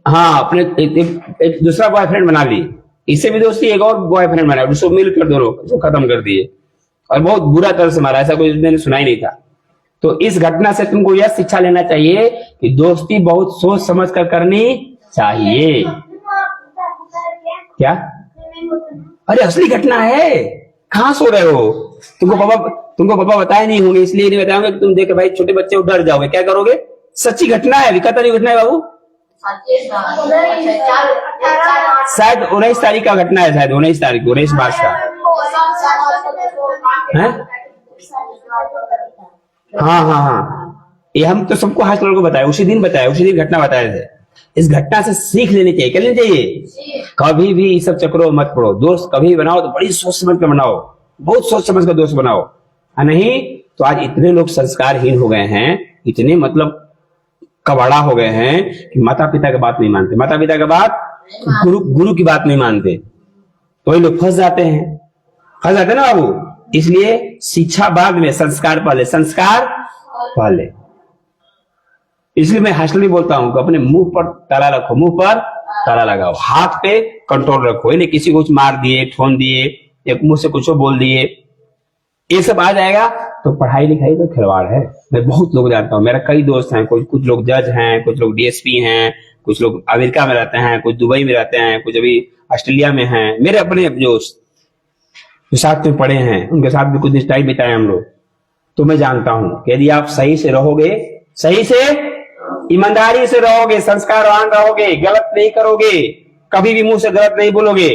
हाँ अपने एक दूसरा बॉयफ्रेंड बना ली, इससे भी दोस्ती, एक और बॉयफ्रेंड बनाया, उसको मिलकर दोनों को खत्म कर दिए, और बहुत बुरा तरह से मारा, ऐसा कोई मैंने सुना ही नहीं था। तो इस घटना से तुमको यह शिक्षा लेना चाहिए कि दोस्ती बहुत सोच समझ कर करनी चाहिए। क्या? अरे असली घटना है, कहाँ सो रहे हो? तुमको पापा बताए नहीं होंगे, इसलिए नहीं बताएंगे कि तुम देख भाई छोटे बच्चे डर जाओगे, क्या करोगे? सच्ची घटना है, विकाता नहीं घटना है बाबू, शायद 19 तारीख का घटना है, शायद 19 तारीख 19 मार्च का है। हाँ, ये हम तो सबको हॉस्टल को बताया, उसी दिन घटना बताए थे। इस घटना से सीख लेनी चाहिए। क्या लेनी चाहिए? कभी भी इस सब चक्रों मत पड़ो। दोस्त कभी बनाओ तो बड़ी सोच समझ कर बनाओ, बहुत सोच समझ कर दोस्त बनाओ, नहीं तो आज इतने लोग संस्कारहीन हो गए हैं, इतने मतलब कबाड़ा हो गए हैं कि माता पिता की बात नहीं मानते, माता पिता की बात, गुरु की बात नहीं मानते, तो वही लोग फंस जाते हैं ना बाबू। इसलिए शिक्षा बाद में, संस्कार पहले, संस्कार पहले। इसलिए मैं हॉस्टल में बोलता हूं कि अपने मुंह पर ताला रखो, मुंह पर ताला लगाओ, हाथ पे कंट्रोल रखो, यानी किसी को कुछ मार दिए, ठोन दिए, एक मुंह से कुछ बोल दिए, ये सब आ जाएगा तो पढ़ाई लिखाई तो खिलवाड़ है। मैं बहुत लोग जानता हूँ, मेरा कई दोस्त हैं, कुछ लोग जज हैं, कुछ लोग डीएसपी हैं, कुछ लोग अमेरिका में रहते हैं, कुछ दुबई में रहते हैं, कुछ अभी ऑस्ट्रेलिया में हैं। मेरे अपने जो साथ में पढ़े हैं, उनके साथ भी कुछ दिन टाइम बिताए हम लोग, तो मैं जानता हूं कि यदि आप सही से रहोगे, सही से ईमानदारी से रहोगे, संस्कारवान रहोगे, गलत नहीं करोगे, कभी भी मुंह से गलत नहीं बोलोगे,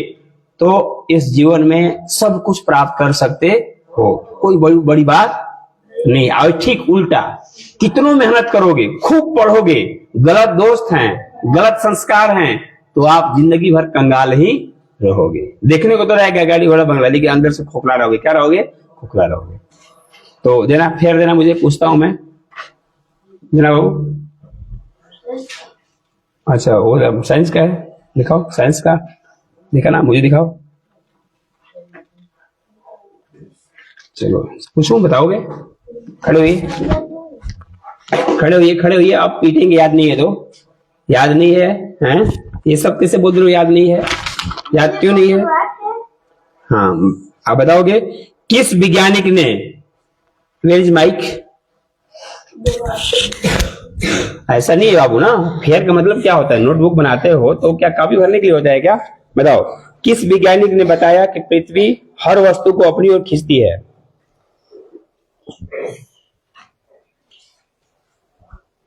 तो इस जीवन में सब कुछ प्राप्त कर सकते हो। कोई बड़ी बात नहीं। और ठीक उल्टा, कितनों मेहनत करोगे, खूब पढ़ोगे, गलत दोस्त हैं, गलत संस्कार हैं, तो आप जिंदगी भर कंगाल ही रहोगे। देखने को तो रहेगा गाड़ी घोड़ा बंगला, लेकिन अंदर से खोखला रहोगे। क्या रहोगे? खोखला रहोगे। तो देना, फेर देना, मुझे पूछता हूं मैं, देना बाबू। अच्छा, वो साइंस का है, दिखाओ साइंस का, देखा ना, मुझे दिखाओ। चलो पूछूं, बताओगे? खड़े हुई, आप पीटेंगे, याद नहीं है तो? याद नहीं है, हैं? ये सब कैसे बोल रहे हो याद नहीं है? याद क्यों नहीं है? हाँ, आप बताओगे किस वैज्ञानिक ने, वेयर इज माइक? ऐसा नहीं है बाबू ना, फेयर का मतलब क्या होता है? नोटबुक बनाते हो तो क्या कॉपी भरने के लिए होता है क्या? बताओ, किस वैज्ञानिक ने बताया कि पृथ्वी हर वस्तु को अपनी ओर खींचती है?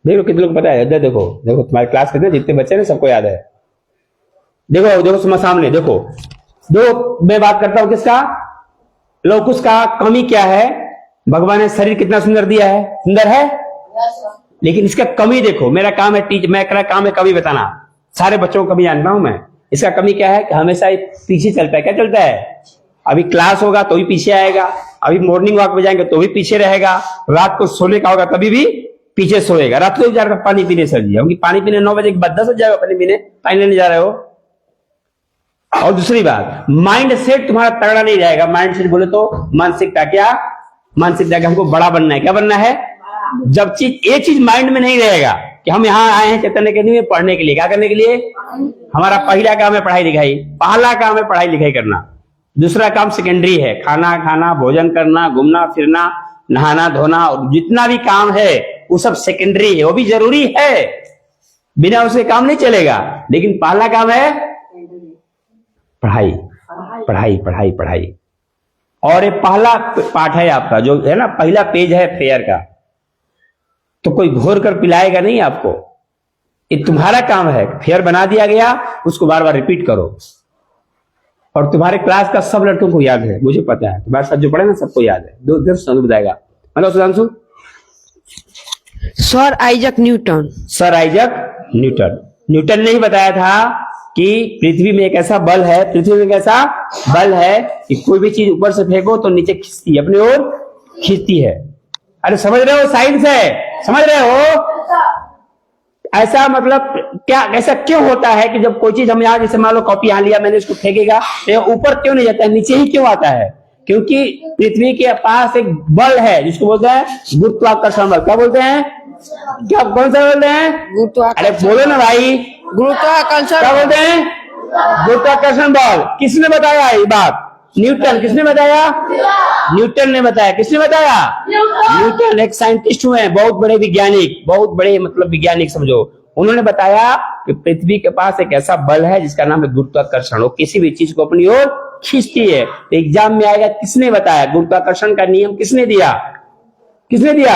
देखो कितने लोग पता है, इधर देखो, देखो तुम्हारे क्लास के जितने बच्चे हैं सबको याद है। देखो देखो सामने देखो, दो मैं बात करता हूं किसका, लौकुश का कमी क्या है। भगवान ने शरीर कितना सुंदर दिया है, सुंदर है, लेकिन इसका कमी देखो। मेरा काम है मेरा काम है कमी बताना, सारे बच्चों को कमी जानता हूं मैं। इसका कमी क्या है कि हमेशा पीछे चलता है। क्या चलता है? अभी क्लास होगा तो भी पीछे आएगा, अभी मॉर्निंग वॉक पे जाएंगे तो भी पीछे रहेगा, रात को सोने का होगा तभी भी पीछे सोएगा। रात को जाकर पानी पीने सर जी, क्योंकि पानी पीने 9 बजे के बाद 10 बजे जाएगा पानी पीने, पानी लेने जा रहे हो। और दूसरी बात, माइंड सेट तुम्हारा तगड़ा नहीं रहेगा। माइंड सेट बोले तो मानसिकता, क्या मानसिकता कि हमको बड़ा बनना है। क्या बनना है? जब ये चीज माइंड में नहीं रहेगा कि हम यहाँ आए हैं चैतन्य अकेडमी में पढ़ने के लिए, क्या करने के लिए? हमारा पहला काम है पढ़ाई लिखाई, पहला काम है पढ़ाई लिखाई करना। दूसरा काम सेकेंडरी है, खाना खाना, भोजन करना, घूमना फिरना, नहाना धोना, और जितना भी काम है वो सब सेकेंडरी है, वो भी जरूरी है, बिना उसके काम नहीं चलेगा। लेकिन पहला काम है पढ़ाई पढ़ाई पढ़ाई पढ़ाई। और ये पहला पाठ है आपका, जो है ना पहला पेज है फेयर का, तो कोई घोर कर पिलाएगा नहीं आपको। ये तुम्हारा काम है, फेयर बना दिया गया, उसको बार बार रिपीट करो। और तुम्हारे क्लास का सब लड़कों को याद है, मुझे पता है, तुम्हारे साथ जो पढ़े ना सबको याद है। दो दिन बताएगा, मतलब Sudhanshu. Sir Isaac Newton. Sir Isaac Newton. Newton ने ही बताया था कि पृथ्वी में एक ऐसा बल है, पृथ्वी में एक ऐसा बल है कि कोई भी चीज ऊपर से फेंको तो नीचे खींचती है, अपनी ओर खींचती है। अरे समझ रहे हो? साइंस है, समझ रहे हो? ऐसा मतलब क्या, ऐसा क्यों होता है कि जब कोई चीज हम यहाँ, जैसे मान लो कॉपी यहाँ लिया मैंने, इसको फेंकेगा तो ऊपर क्यों नहीं जाता है, नीचे ही क्यों आता है? क्योंकि पृथ्वी के पास एक बल है जिसको बोलते हैं गुरुत्वाकर्षण बल। क्या बोलते हैं? क्या, कौन सा बोलते हैं? अरे बोलो ना भाई, गुरुत्वाकर्षण। क्या बोलते हैं? गुरुत्वाकर्षण बल। किसने बताया ये बात? न्यूटन। किसने बताया? न्यूटन ने बताया। किसने बताया? न्यूटन एक साइंटिस्ट हुए हैं, बहुत बड़े वैज्ञानिक, बहुत बड़े मतलब वैज्ञानिक समझो। उन्होंने बताया कि पृथ्वी के पास एक ऐसा बल है जिसका नाम है गुरुत्वाकर्षण। वो किसी भी चीज को अपनी ओर खींचती है। तो एग्जाम में आएगा किसने बताया? गुरुत्वाकर्षण का नियम किसने दिया? किसने दिया?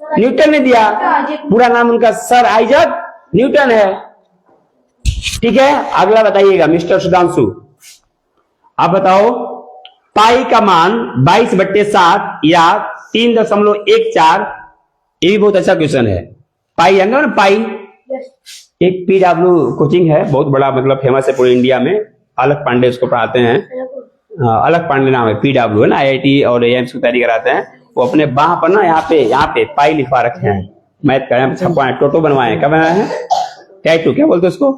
न्यूटन ने दिया। पूरा नाम उनका सर आइजक न्यूटन है। ठीक है, अगला बताइएगा मिस्टर सुधांशु, आप बताओ। पाई का मान 22/7 या 3.14, ये भी बहुत अच्छा क्वेश्चन है। पाई जानते हो ना? पाई एक PW कोचिंग है, बहुत बड़ा मतलब फेमस है पूरे इंडिया में। अलक पांडे उसको पढ़ाते हैं, अलक पांडे नाम है, PW है ना, IIT और AIMS की तैयारी कराते हैं। वो अपने बाह पर ना यहाँ पे पाई लिखवा रखे हैं, मैथ का यहाँ पे छपवाए, टोटो बनवाए। क्या बनाए हैं? टैटू। क्या बोलते उसको?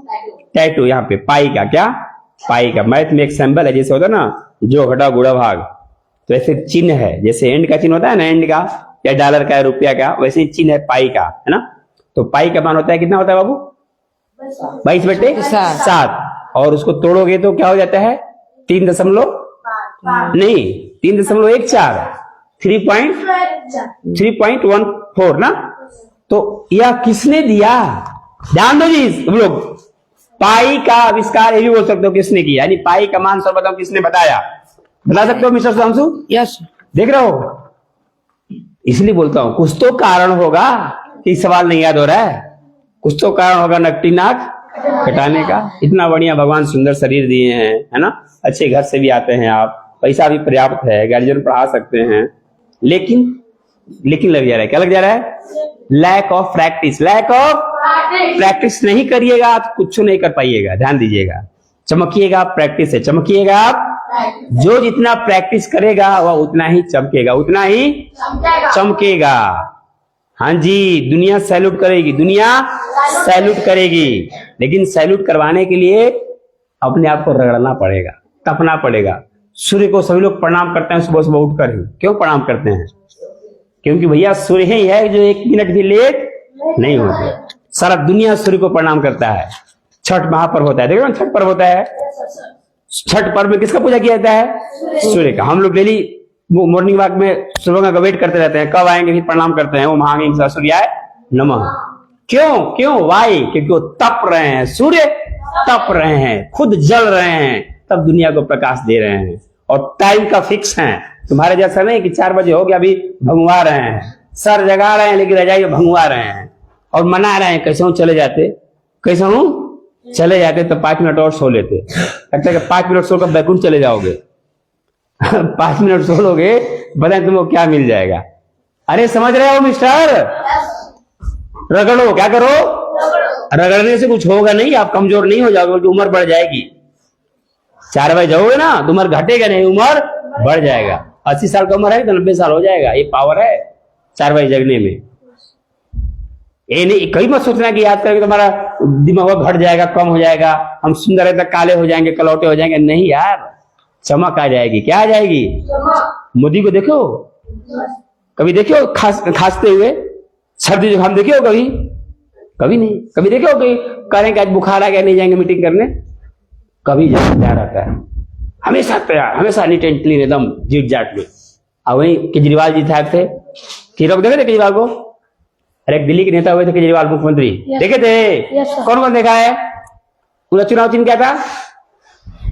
टैटू। यहाँ पे पाई का, क्या पाई का मैथ में एक सिंबल है, जैसे होता है ना जो घटा गुड़ा भाग, तो ऐसे चिन्ह है, जैसे एंड का चिन्ह होता है ना, एंड का या डॉलर का या रुपया का, वैसे ही चिन्ह है पाई का, है ना। तो पाई का मान होता है कितना होता है बाबू? 22/7। और उसको तोड़ोगे तो क्या हो जाता है? 3.14 3.14 ना। तो यह किसने दिया? ध्यान दो जी तुम लोग, पाई का आविष्कार ये भी बोल सकते हो किसने किया, यानी पाई का मान सर्वप्रथम किसने बताया? बता सकते हो मिस्टर सुधांशु? यस। देख रहे हो, इसलिए बोलता हूं कुछ तो कारण होगा कि सवाल नहीं याद हो रहा है। कुछ तो कारण होगा नकटी नाक कटाने का। इतना बढ़िया भगवान सुंदर शरीर दिए हैं, है ना, अच्छे घर से भी आते हैं आप, पैसा भी पर्याप्त है, गार्जियन पढ़ा सकते हैं, लेकिन लग जा रहा है। क्या लग जा रहा है? Lack of practice. Lack of practice नहीं करिएगा तो कुछ नहीं कर पाइएगा। ध्यान दीजिएगा, चमकिएगा आप, प्रैक्टिस है, चमकिएगा आप। जो जितना प्रैक्टिस करेगा वह उतना ही चमकेगा, उतना ही चमकेगा। हाँ जी, दुनिया सैल्यूट करेगी, दुनिया सैल्यूट करेगी, लेकिन सैल्यूट करवाने के लिए अपने आप को रगड़ना पड़ेगा, तपना पड़ेगा। सूर्य को सभी लोग प्रणाम करते हैं सुबह सुबह उठकर ही। क्यों प्रणाम करते हैं? क्योंकि भैया सूर्य ही है जो 1 मिनट भी लेट नहीं होते। सारा दुनिया सूर्य को प्रणाम करता है। छठ महापर्व होता है, देखो ना, छठ पर्व होता है। छठ पर्व में किसका पूजा किया जाता है? सूर्य का। हम लोग डेली मॉर्निंग वॉक में सुबह का वेट करते रहते हैं, कब आएंगे, फिर प्रणाम करते हैं, वो महांगे सूर्याय नमः। क्यों वाई? क्योंकि वो तप रहे हैं, सूर्य तप रहे हैं, खुद जल रहे हैं, तब दुनिया को प्रकाश दे रहे हैं। और टाइम का फिक्स है, तुम्हारे जैसा नहीं कि 4 बजे हो गया अभी भंगवा रहे हैं, सर जगा रहे हैं लेकिन रजाई में भंगवा रहे हैं। और मना रहे हैं कैसे हूँ चले जाते, कैसे हूँ चले जाते, तो 5 मिनट और सो लेते। लगता है कि 5 मिनट सोकर बैकुंठ चले जाओगे। 5 मिनट सो लोगे, बताएं तुमको क्या मिल जाएगा। अरे समझ रहे हो मिस्टर? रगड़ो, क्या करो? रगड़ने से कुछ होगा नहीं, आप कमजोर नहीं हो जाओगे, बल्कि उम्र बढ़ जाएगी। 4 बजे जाओगे ना तो उम्र घटेगा नहीं, उम्र बढ़ जाएगा। 80 साल का उम्र है तो 90 साल हो जाएगा। ये पावर है 4 बजे जगने में। ये नहीं कहीं मत सोचना कि याद करके तुम्हारा दिमाग घट जाएगा, कम हो जाएगा, हम सुंदर है तक काले हो जाएंगे, कलौटे हो जाएंगे। नहीं यार, चमक आ जाएगी। क्या आ जाएगी? मोदी को देखो, कभी देखो खांसते हुए, सर्दी जुकाम देखे हो कभी? कभी नहीं। कभी देखे हो कि करें कि आज बुखार आ गया नहीं जाएंगे मीटिंग करने? कभी तैयार रहता है, हमेशा तैयार, हमेशा नीट एंड क्लीन, एकदम जीट जाट में। और वही केजरीवाल जी थे कि लोग देखे थे केजरीवाल को? अरे एक दिल्ली के नेता हुए थे केजरीवाल, मुख्यमंत्री, देखे थे? कौन कौन देखा है? पूरा चुनाव चिन्ह क्या था?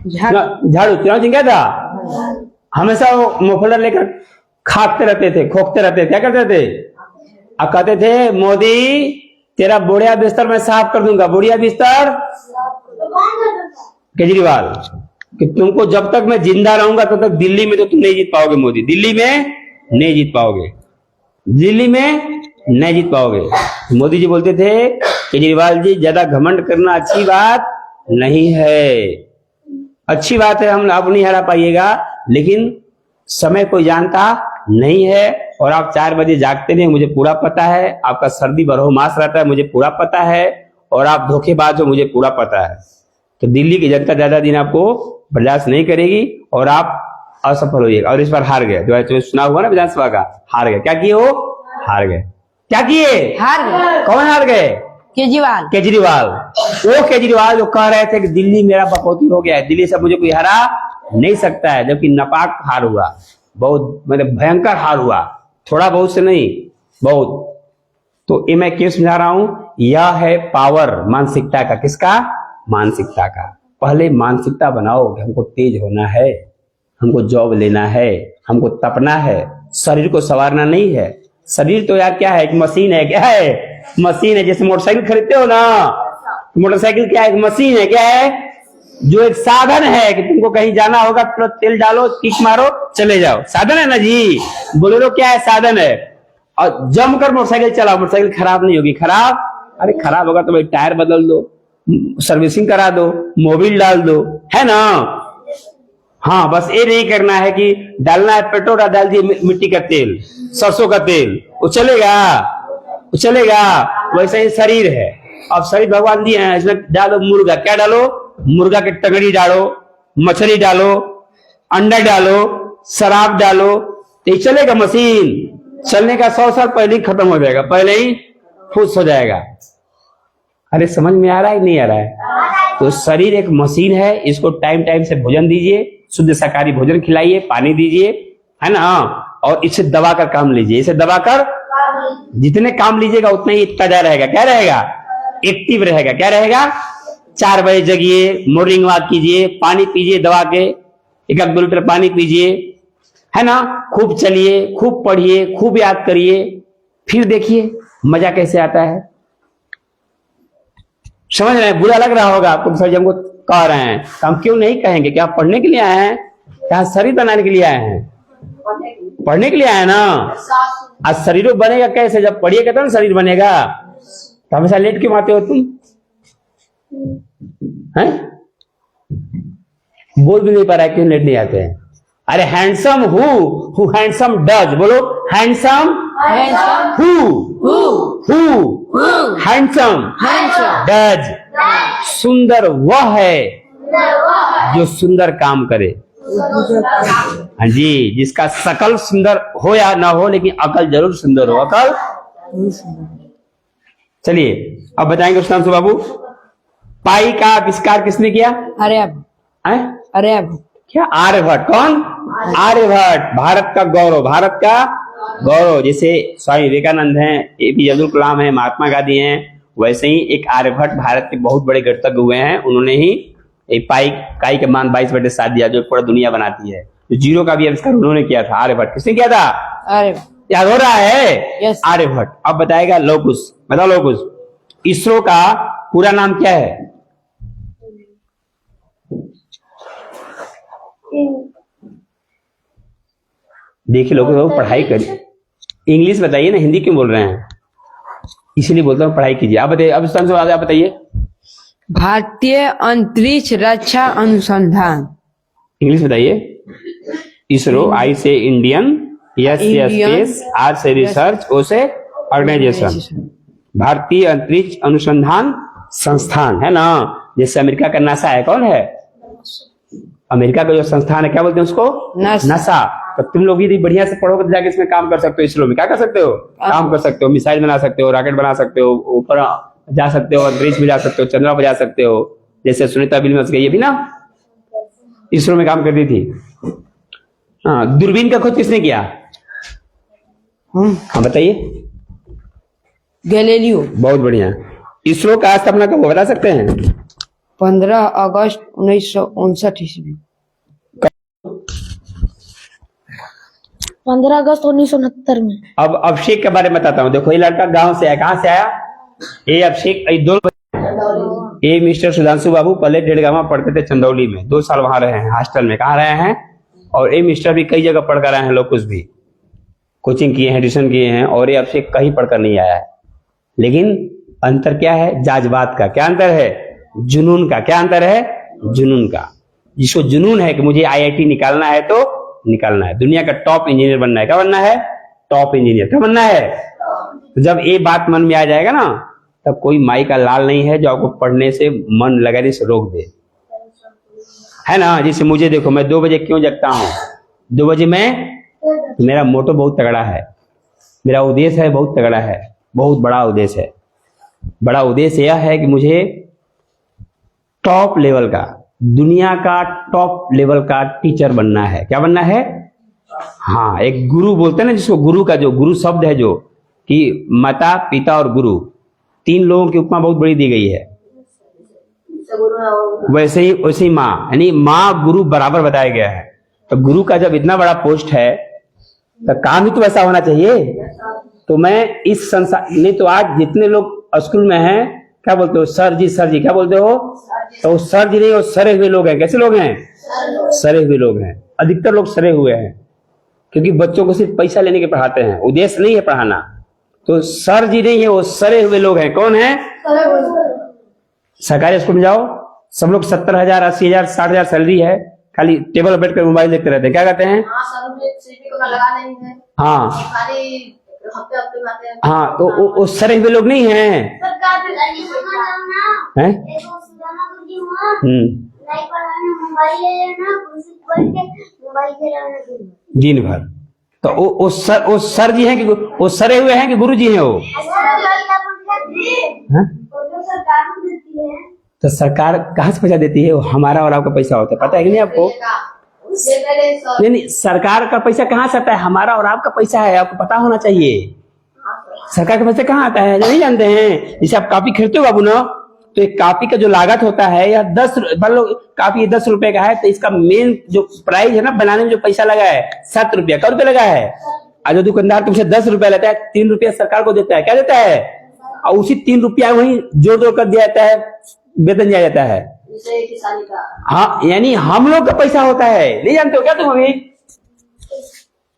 झाड़ू। चुनाव चिन्ह क्या था? हमेशा वो मोफलर लेकर खाकते रहते थे, खोखते रहते थे। क्या करते थे? अब कहते थे मोदी तेरा बुढ़िया बिस्तर मैं साफ कर दूंगा। बुढ़िया बिस्तर केजरीवाल, कि तुमको जब तक मैं जिंदा रहूंगा तब तक दिल्ली में तो तुम नहीं जीत पाओगे मोदी, दिल्ली में नहीं जीत पाओगे, दिल्ली में नहीं जीत पाओगे। मोदी जी बोलते थे केजरीवाल जी ज्यादा घमंड करना अच्छी बात नहीं है। अच्छी बात है, हम आप नहीं हरा पाइएगा, लेकिन समय कोई जानता नहीं है। और आप 4 बजे जागते नहीं, मुझे पूरा पता है। आपका सर्दी बरहोमास रहता है, मुझे पूरा पता है। और आप धोखेबाज हो, मुझे पूरा पता है। तो दिल्ली की जनता ज्यादा दिन आपको बर्दाश्त नहीं करेगी और आप असफल होइएगा। और इस बार हार गए, जो सुना हुआ ना विधानसभा का, हार गए। क्या किए हो? हार गए। क्या किए? हार गए। कौन हार गए? केजरीवाल। केजरीवाल। वो केजरीवाल जो कह रहे थे कि दिल्ली मेरा बकौती हो गया है, दिल्ली से मुझे कोई हरा नहीं सकता है, जबकि नापाक हार हुआ, बहुत मतलब भयंकर हार हुआ, थोड़ा बहुत से नहीं, बहुत। तो ये मैं क्यों समझा रहा हूं? यह है पावर मानसिकता का। किसका? मानसिकता का। पहले मानसिकता बनाओ कि हमको तेज होना है, हमको जॉब लेना है, हमको तपना है, शरीर को संवारना नहीं है। शरीर तो यार क्या है? एक मशीन है। क्या है? मशीन है। जैसे मोटरसाइकिल खरीदते हो ना, मोटरसाइकिल क्या है? एक मशीन है। क्या है? जो एक साधन है कि तुमको कहीं जाना होगा, तुरंत तेल डालो, किक मारो, चले जाओ, साधन है ना जी। बोलेरो क्या है? साधन है। और जमकर मोटरसाइकिल चलाओ, मोटरसाइकिल खराब नहीं होगी। खराब? अरे खराब होगा तो भाई टायर बदल दो, सर्विसिंग करा दो, मोबिल डाल दो, है ना। हाँ, बस ये नहीं करना है कि डालना है पेट्रोल, डाल दिए मिट्टी का तेल, सरसों का तेल, वो चलेगा? वो चलेगा? वैसे ही शरीर है। अब शरीर भगवान दिए हैं, इसमें डालो मुर्गा। क्या डालो? मुर्गा के टंगड़ी डालो, मछली डालो, अंडा डालो, शराब डालो, तो चलेगा? मशीन चलने का 100 साल पहले ही खत्म हो जाएगा, पहले ही फुस हो जाएगा। अरे समझ में आ रहा है नहीं आ रहा है? तो शरीर एक मशीन है, इसको टाइम टाइम से भोजन दीजिए, शुद्ध शाकाहारी भोजन खिलाइए, पानी दीजिए, है ना। और इसे दबाकर काम लीजिए, इसे दबाकर जितने काम लीजिएगा उतना ही ताजा रहेगा। क्या रहेगा? एक्टिव रहेगा। क्या रहेगा? 4 बजे जगिए, मॉर्निंग वॉक कीजिए, पानी पीजिए, दबा के 1-2 लीटर पानी पीजिए, है ना। खूब चलिए, खूब पढ़िए, खूब याद करिए, फिर देखिए मजा कैसे आता है। समझ रहे हैं? बुरा लग रहा होगा आपको, सर जी हमको कह रहे हैं, हम क्यों नहीं कहेंगे कि आप पढ़ने के लिए आए हैं, क्या शरीर बनाने के लिए आए हैं? पढ़ने के लिए आए हैं ना। आज शरीर बनेगा कैसे? जब पढ़िएगा तो ना शरीर बनेगा। तो हमेशा लेट क्यों आते हो तुम? हैं? बोल भी नहीं पा रहा है, क्यों लेट नहीं आते हैं? अरे हैंडसम हु हैंडसम डज, बोलो हैंडसम हु हैंडसम डज। सुंदर वह है जो सुंदर काम करे। हाँ जी, जिसका शकल सुंदर हो या ना हो, लेकिन अकल जरूर सुंदर हो। अकल। चलिए अब बताएंगे सुधांशु बाबू, पाई का आविष्कार किसने किया? आर्यभट्ट। क्या? आर्यभट्ट। कौन? आर्यभट्ट। भारत का गौरव, भारत का गौरव। जैसे स्वामी विवेकानंद हैं, एपीजे अब्दुल कलाम हैं, महात्मा गांधी हैं, वैसे ही एक आर्यभट्ट भारत के बहुत बड़े गणितज्ञ हुए हैं। उन्होंने ही एक काई के मान 22/7 दिया, जो पूरा दुनिया बनाती है। तो जीरो का भी आविष्कार उन्होंने किया था। आर्यभट्ट। किसने किया था? याद हो रहा है? Yes. आर्यभट्ट। अब बताएगा लव कुश, बताओ लव कुश। इसरो का पूरा नाम क्या है? देखिए लोग पढ़ाई करिए, इंग्लिश बताइए ना, हिंदी क्यों बोल रहे हैं? इसीलिए बोलता हूँ पढ़ाई कीजिए। आप बताइए, अब स्थान से आप बताइए। भारतीय अंतरिक्ष रक्षा अनुसंधान। इंग्लिश बताइए। इसरो, आई से इंडियन, एस से Indian, स्पेस, आर से रिसर्च, ओ से ऑर्गेनाइजेशन। भारतीय अंतरिक्ष अनुसंधान संस्थान है ना, जैसे अमेरिका का नासा है, कौन है? अमेरिका का जो संस्थान है क्या बोलते हैं उसको? नासा। तो तुम लोग यदि बढ़िया से पढ़ोगे तो जाके इसमें काम कर सकते हो। इसरो में क्या कर सकते हो? काम कर सकते हो, मिसाइल बना सकते हो, रॉकेट बना सकते हो, ऊपर जा सकते हो, अंतरिक्ष में जा सकते हो, चंद्रमा पर जा सकते हो। जैसे सुनीता विलियम्स गई, ये भी ना इसरो में काम करती थी। हाँ, दूरबीन का खोज किसने किया? हाँ बताइए। गैलीलियो। बहुत बढ़िया। इसरो का स्थापना कब हुआ, बता सकते हैं? 15 अगस्त 1959 ईस्वी। 15 अगस्त 1969 में। अब अभिषेक के बारे में बताता हूँ। देखो ये लड़का गांव से आया, कहाँ से आया? ये अभिषेक, ये मिस्टर सुधांशु बाबू पहले डेढ़गामा पढ़ते थे चंदौली में, 2 साल वहां रहे हैं हॉस्टल में। कहाँ रहे हैं? और ये मिस्टर भी कई जगह पढ़कर आए हैं, लोग कुछ भी कोचिंग किए हैं, ट्यूशन किए हैं, और ये अभिषेक कहीं पढ़कर नहीं आया है। लेकिन अंतर क्या है? जाजबात का। क्या अंतर है? जुनून का। क्या अंतर है? जुनून का। जिसको जुनून है कि मुझे आईआईटी निकालना है तो निकालना है, दुनिया का टॉप इंजीनियर बनना है। क्या बनना है? Top engineer. क्या बनना है? तो जब ये बात मन में आ जाएगा ना, तब कोई माई का लाल नहीं है जो आपको पढ़ने से मन लगाने से रोक दे, है ना। जैसे मुझे देखो, मैं 2 बजे क्यों जगता हूँ? 2 बजे मेरा मोटो बहुत तगड़ा है, मेरा उद्देश्य है बहुत तगड़ा है, बहुत बड़ा उद्देश्य है। बड़ा उद्देश्य यह है कि मुझे टॉप लेवल का, दुनिया का टॉप लेवल का टीचर बनना है। क्या बनना है? हाँ, एक गुरु बोलते हैं ना, जिसको गुरु का जो गुरु शब्द है, जो कि माता पिता और गुरु, 3 लोगों की उपमा बहुत बड़ी दी गई है। वैसे ही माँ, यानी माँ गुरु बराबर बताया गया है। तो गुरु का जब इतना बड़ा पोस्ट है तो काम ही तो वैसा होना चाहिए। तो मैं इस संसार, नहीं तो आज जितने लोग स्कूल में हैं क्या बोलते हो? सर जी, सर जी। क्या बोलते हो? तो सर जी नहीं, वो सरे हुए लोग हैं। कैसे लोग हैं? सरे हुए लोग हैं। अधिकतर लोग सरे हुए हैं, क्योंकि बच्चों को सिर्फ पैसा लेने के पढ़ाते हैं, उद्देश्य नहीं है पढ़ाना। तो सर जी नहीं है, वो सरे हुए लोग हैं। कौन है? सरकारी स्कूल में जाओ, सब लोग 70,000, 80,000, 60,000 सैलरी है, खाली टेबल पर बैठकर मोबाइल देखते रहते हैं। क्या कहते हैं? हाँ हाँ, तो वो सरे हुए लोग नहीं हैं। हैं? दिन भर। तो वो सर जी हैं कि वो सरे हुए हैं कि गुरु जी हैं? वो तो सरकार कहाँ से पैसा देती है? वो हमारा और आपका पैसा होता है, पता है कि नहीं आपको? नहीं, सरकार का पैसा कहाँ से आता है? हमारा और आपका पैसा है, आपको पता होना चाहिए। सरकार का पैसा कहाँ आता है, नहीं जानते हैं? जैसे आप कॉपी खरीदते हो बाबू ना, तो एक कॉपी का जो लागत होता है, या 10 कॉपी 10 रुपए का है, तो इसका मेन जो प्राइस है ना, बनाने में जो पैसा लगा है 7 रुपया। क्या रुपया लगा है? और जो दुकानदार तुमसे 10 रुपया लेता है, 3 रुपया सरकार को देता है। क्या देता है? और उसी 3 रुपया वही जोड़ कर दिया जाता है, वेतन दिया जाता है। हाँ, यानी हम लोग का पैसा होता है, नहीं जानते हो क्या तुम? अभी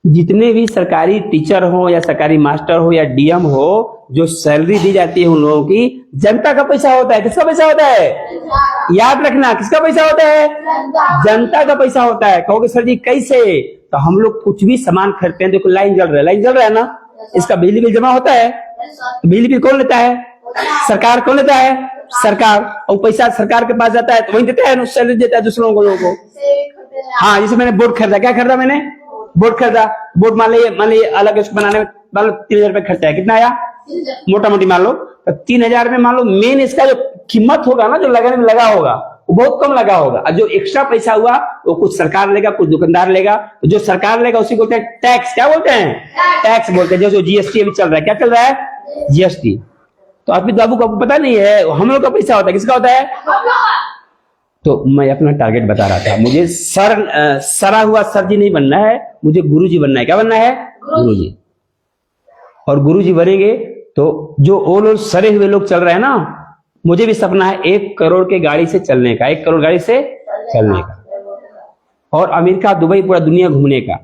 जितने भी सरकारी टीचर हो या सरकारी मास्टर हो या डीएम हो, जो सैलरी दी जाती है उन लोगों की, जनता का पैसा होता है। किसका पैसा होता है? याद रखना, किसका पैसा होता है? जनता का पैसा होता है। कहोगे सर जी कैसे? तो हम लोग कुछ भी सामान खरीदते हैं, देखो लाइन जल रहा है ना, इसका बिजली बिल जमा होता है। बिजली बिल कौन लेता है? सरकार। कौन लेता है? सरकार। और पैसा सरकार के पास जाता है तो वही देता है, सैलरी देता है दूसरों को, लोगों को। हाँ, जैसे मैंने बोर्ड खरीदा, क्या खरीदा मैंने? बोर्ड खरीदा। बोर्ड मान लीजिए अलग इसको बनाने में मान लो 3,000 रुपए खर्चा है। कितना आया? मोटा मोटी मान लो तो 3,000 में मान लो मेन इसका जो कीमत होगा ना, जो लगाने में लगा होगा, वो बहुत कम लगा होगा। और जो एक्स्ट्रा पैसा हुआ वो कुछ सरकार लेगा, कुछ दुकानदार लेगा। जो सरकार लेगा उसी बोलते हैं टैक्स। क्या बोलते हैं? टैक्स बोलते हैं। जो जीएसटी अभी चल रहा है, क्या चल रहा है? जीएसटी। तो अभी बाबू को पता नहीं है, हम लोग का पैसा होता है। किसका होता है? तो मैं अपना टारगेट बता रहा था, मुझे सरा हुआ सर जी नहीं बनना है, मुझे गुरु जी बनना है। क्या बनना है? गुरु जी। और गुरुजी बनेंगे तो जो वो लोग सरे हुए लोग चल रहे हैं ना, मुझे भी सपना है 1 करोड़ के गाड़ी से चलने का, 1 करोड़ गाड़ी से चलने का, और अमेरिका, दुबई, पूरा दुनिया घूमने का।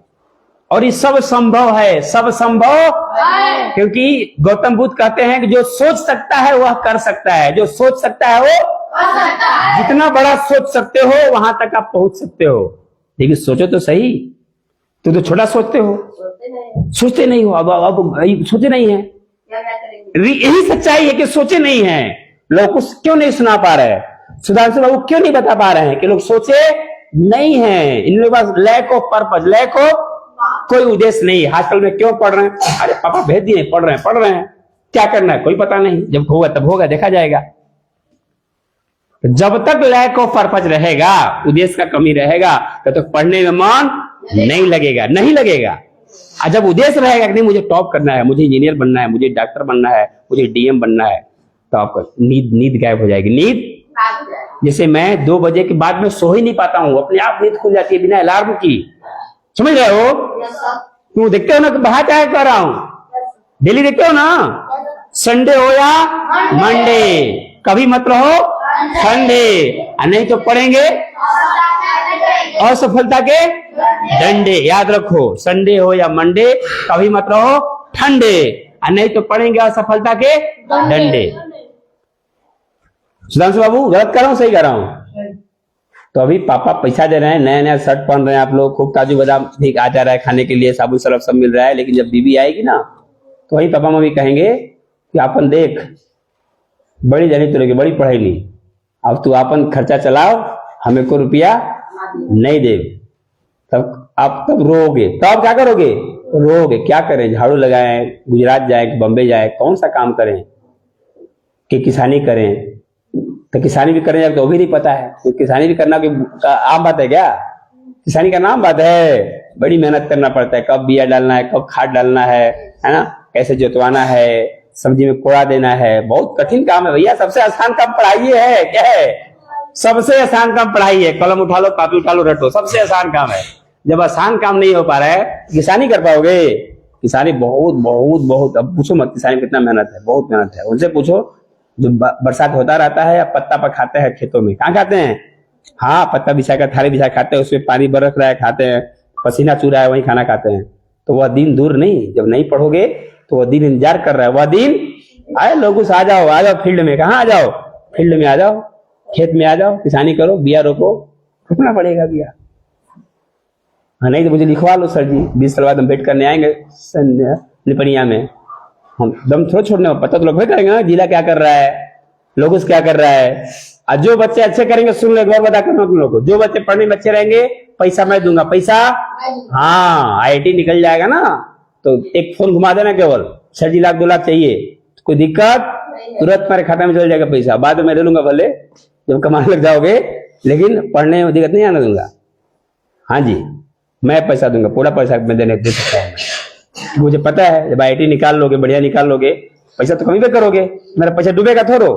और ये सब संभव है, सब संभव, क्योंकि गौतम बुद्ध कहते हैं कि जो सोच सकता है वह कर सकता है, जो सोच सकता है वो जितना बड़ा सोच सकते हो वहां तक आप पहुंच सकते हो। लेकिन सोचो तो सही, तुम तो छोटा सोचते हो, सोचते नहीं हो। अब सोचे नहीं है, यही सच्चाई है कि सोचे नहीं है। लोग कुछ क्यों नहीं सुना पा रहे, सुधांशु बाबू क्यों नहीं बता पा रहे हैं कि लोग सोचे नहीं है। इन लोगों के पास lack of purpose, lack of कोई उद्देश्य नहीं। हॉस्टल में क्यों पढ़ रहे हैं? अरे पापा भेज दिए, पढ़ रहे हैं, क्या करना है कोई पता नहीं, जब होगा तब होगा, देखा जाएगा। जब तक लैक ऑफ पर्पज रहेगा, उद्देश्य का कमी रहेगा, तब तक पढ़ने में मन नहीं लगेगा। और जब उद्देश्य रहेगा कि नहीं मुझे टॉप करना है, मुझे इंजीनियर बनना है, मुझे डॉक्टर बनना है, मुझे डीएम बनना है, तो आपको नींद गायब हो जाएगी। नींद जैसे मैं 2 बजे के बाद में सो ही नहीं पाता हूँ, अपने आप नींद खुल जाती है बिना अलार्म की, समझ रहे हो? तुम देखते हो ना कि बाहर क्या कर रहा हूं, डेली देखते हो ना, संडे हो या मंडे, कभी मत रहो संडे, नहीं तो पढ़ेंगे असफलता के डंडे। याद रखो, संडे हो या मंडे, कभी मत रहो ठंडे, नहीं तो पढ़ेंगे असफलता के डंडे। सुधांशु बाबू गलत कर रहा हूं सही कर रहा हूं? तो अभी पापा पैसा दे रहे हैं, नया नया शर्ट पहन रहे हैं, आप लोग खूब काजू बादाम ठीक आ जा रहा है खाने के लिए, साबुन सरफ सब मिल रहा है। लेकिन जब बीबी आएगी ना, तो वही पापा मम्मी कहेंगे कि अपन देख, बड़ी जानी तुरेगी, बड़ी पढ़ाई ली, अब तू अपन खर्चा चलाओ, हमें को रुपया नहीं दे। तब आप तब रोओगे, तो आप क्या करोगे? रोओगे। क्या करें, झाड़ू लगाएं, गुजरात जाए कि बम्बे जाए, कौन सा काम करें कि किसानी करें? तो किसानी भी करने जाए तो भी नहीं पता है, तो किसानी भी करना आम बात है क्या? किसानी का नाम बात है, बड़ी मेहनत करना पड़ता है, कब बिया डालना है, कब खाद डालना है ना, कैसे जोतवाना है, सब्जी में कोड़ा देना है, बहुत कठिन काम है भैया। सबसे आसान काम पढ़ाई है, क्या है? सबसे आसान काम पढ़ाई है। कलम उठा लो, कापी उठा लो, रटो, सबसे आसान काम है। जब आसान काम नहीं हो पा रहा है, किसानी कर पाओगे? किसानी बहुत बहुत बहुत, अब पूछो मत किसानी कितना मेहनत है, बहुत मेहनत है। उनसे पूछो जो बरसात होता रहता है, या पत्ता पर खाते हैं खेतों में, कहाँ खाते हैं? हाँ, पत्ता बिछा कर थाली बिछा खाते हैं, उसमें पानी बरस रहा है, खाते हैं, पसीना चू रहा है, वही खाना खाते हैं। तो वह दिन दूर नहीं, जब नहीं पढ़ोगे तो वह दिन इंतजार कर रहा है। वह दिन आए, लोगों से आ जाओ फील्ड में। कहाँ आ जाओ? फील्ड में आ जाओ, खेत में आ जाओ, किसानी करो, बिया रोपो, रोपना पड़ेगा बिया। हाँ, नहीं तो मुझे लिखवा लो सर जी, 20 साल बाद हम वेट करने आएंगे निपनिया में, हम दम थोड़ा छोड़ने, पता तो लोग करेंगे ना जिला क्या कर रहा है, लोगोस क्या कर रहा है। और जो बच्चे अच्छे करेंगे, सुन लो एक बार बता कर तुम लोग को, जो बच्चे पढ़ने में अच्छे रहेंगे, पैसा मैं दूंगा, पैसा। हाँ, IIT निकल जाएगा ना, तो एक फोन घुमा देना केवल, सर जी 1 लाख 2 लाख चाहिए, कोई दिक्कत, तुरंत तुम्हारे खाता में चल जाएगा पैसा, बाद में मैं दे लूंगा भले जब कमाने लग जाओगे, लेकिन पढ़ने में दिक्कत नहीं आने दूंगा। हाँ जी, मैं पैसा दूंगा, पूरा पैसा मैं दे सकता हूँ। मुझे पता है जब IIT निकाल लोगे, बढ़िया निकाल लोगे, पैसा तो कमी पे करोगे, मेरा पैसा डूबेगा थोड़ो।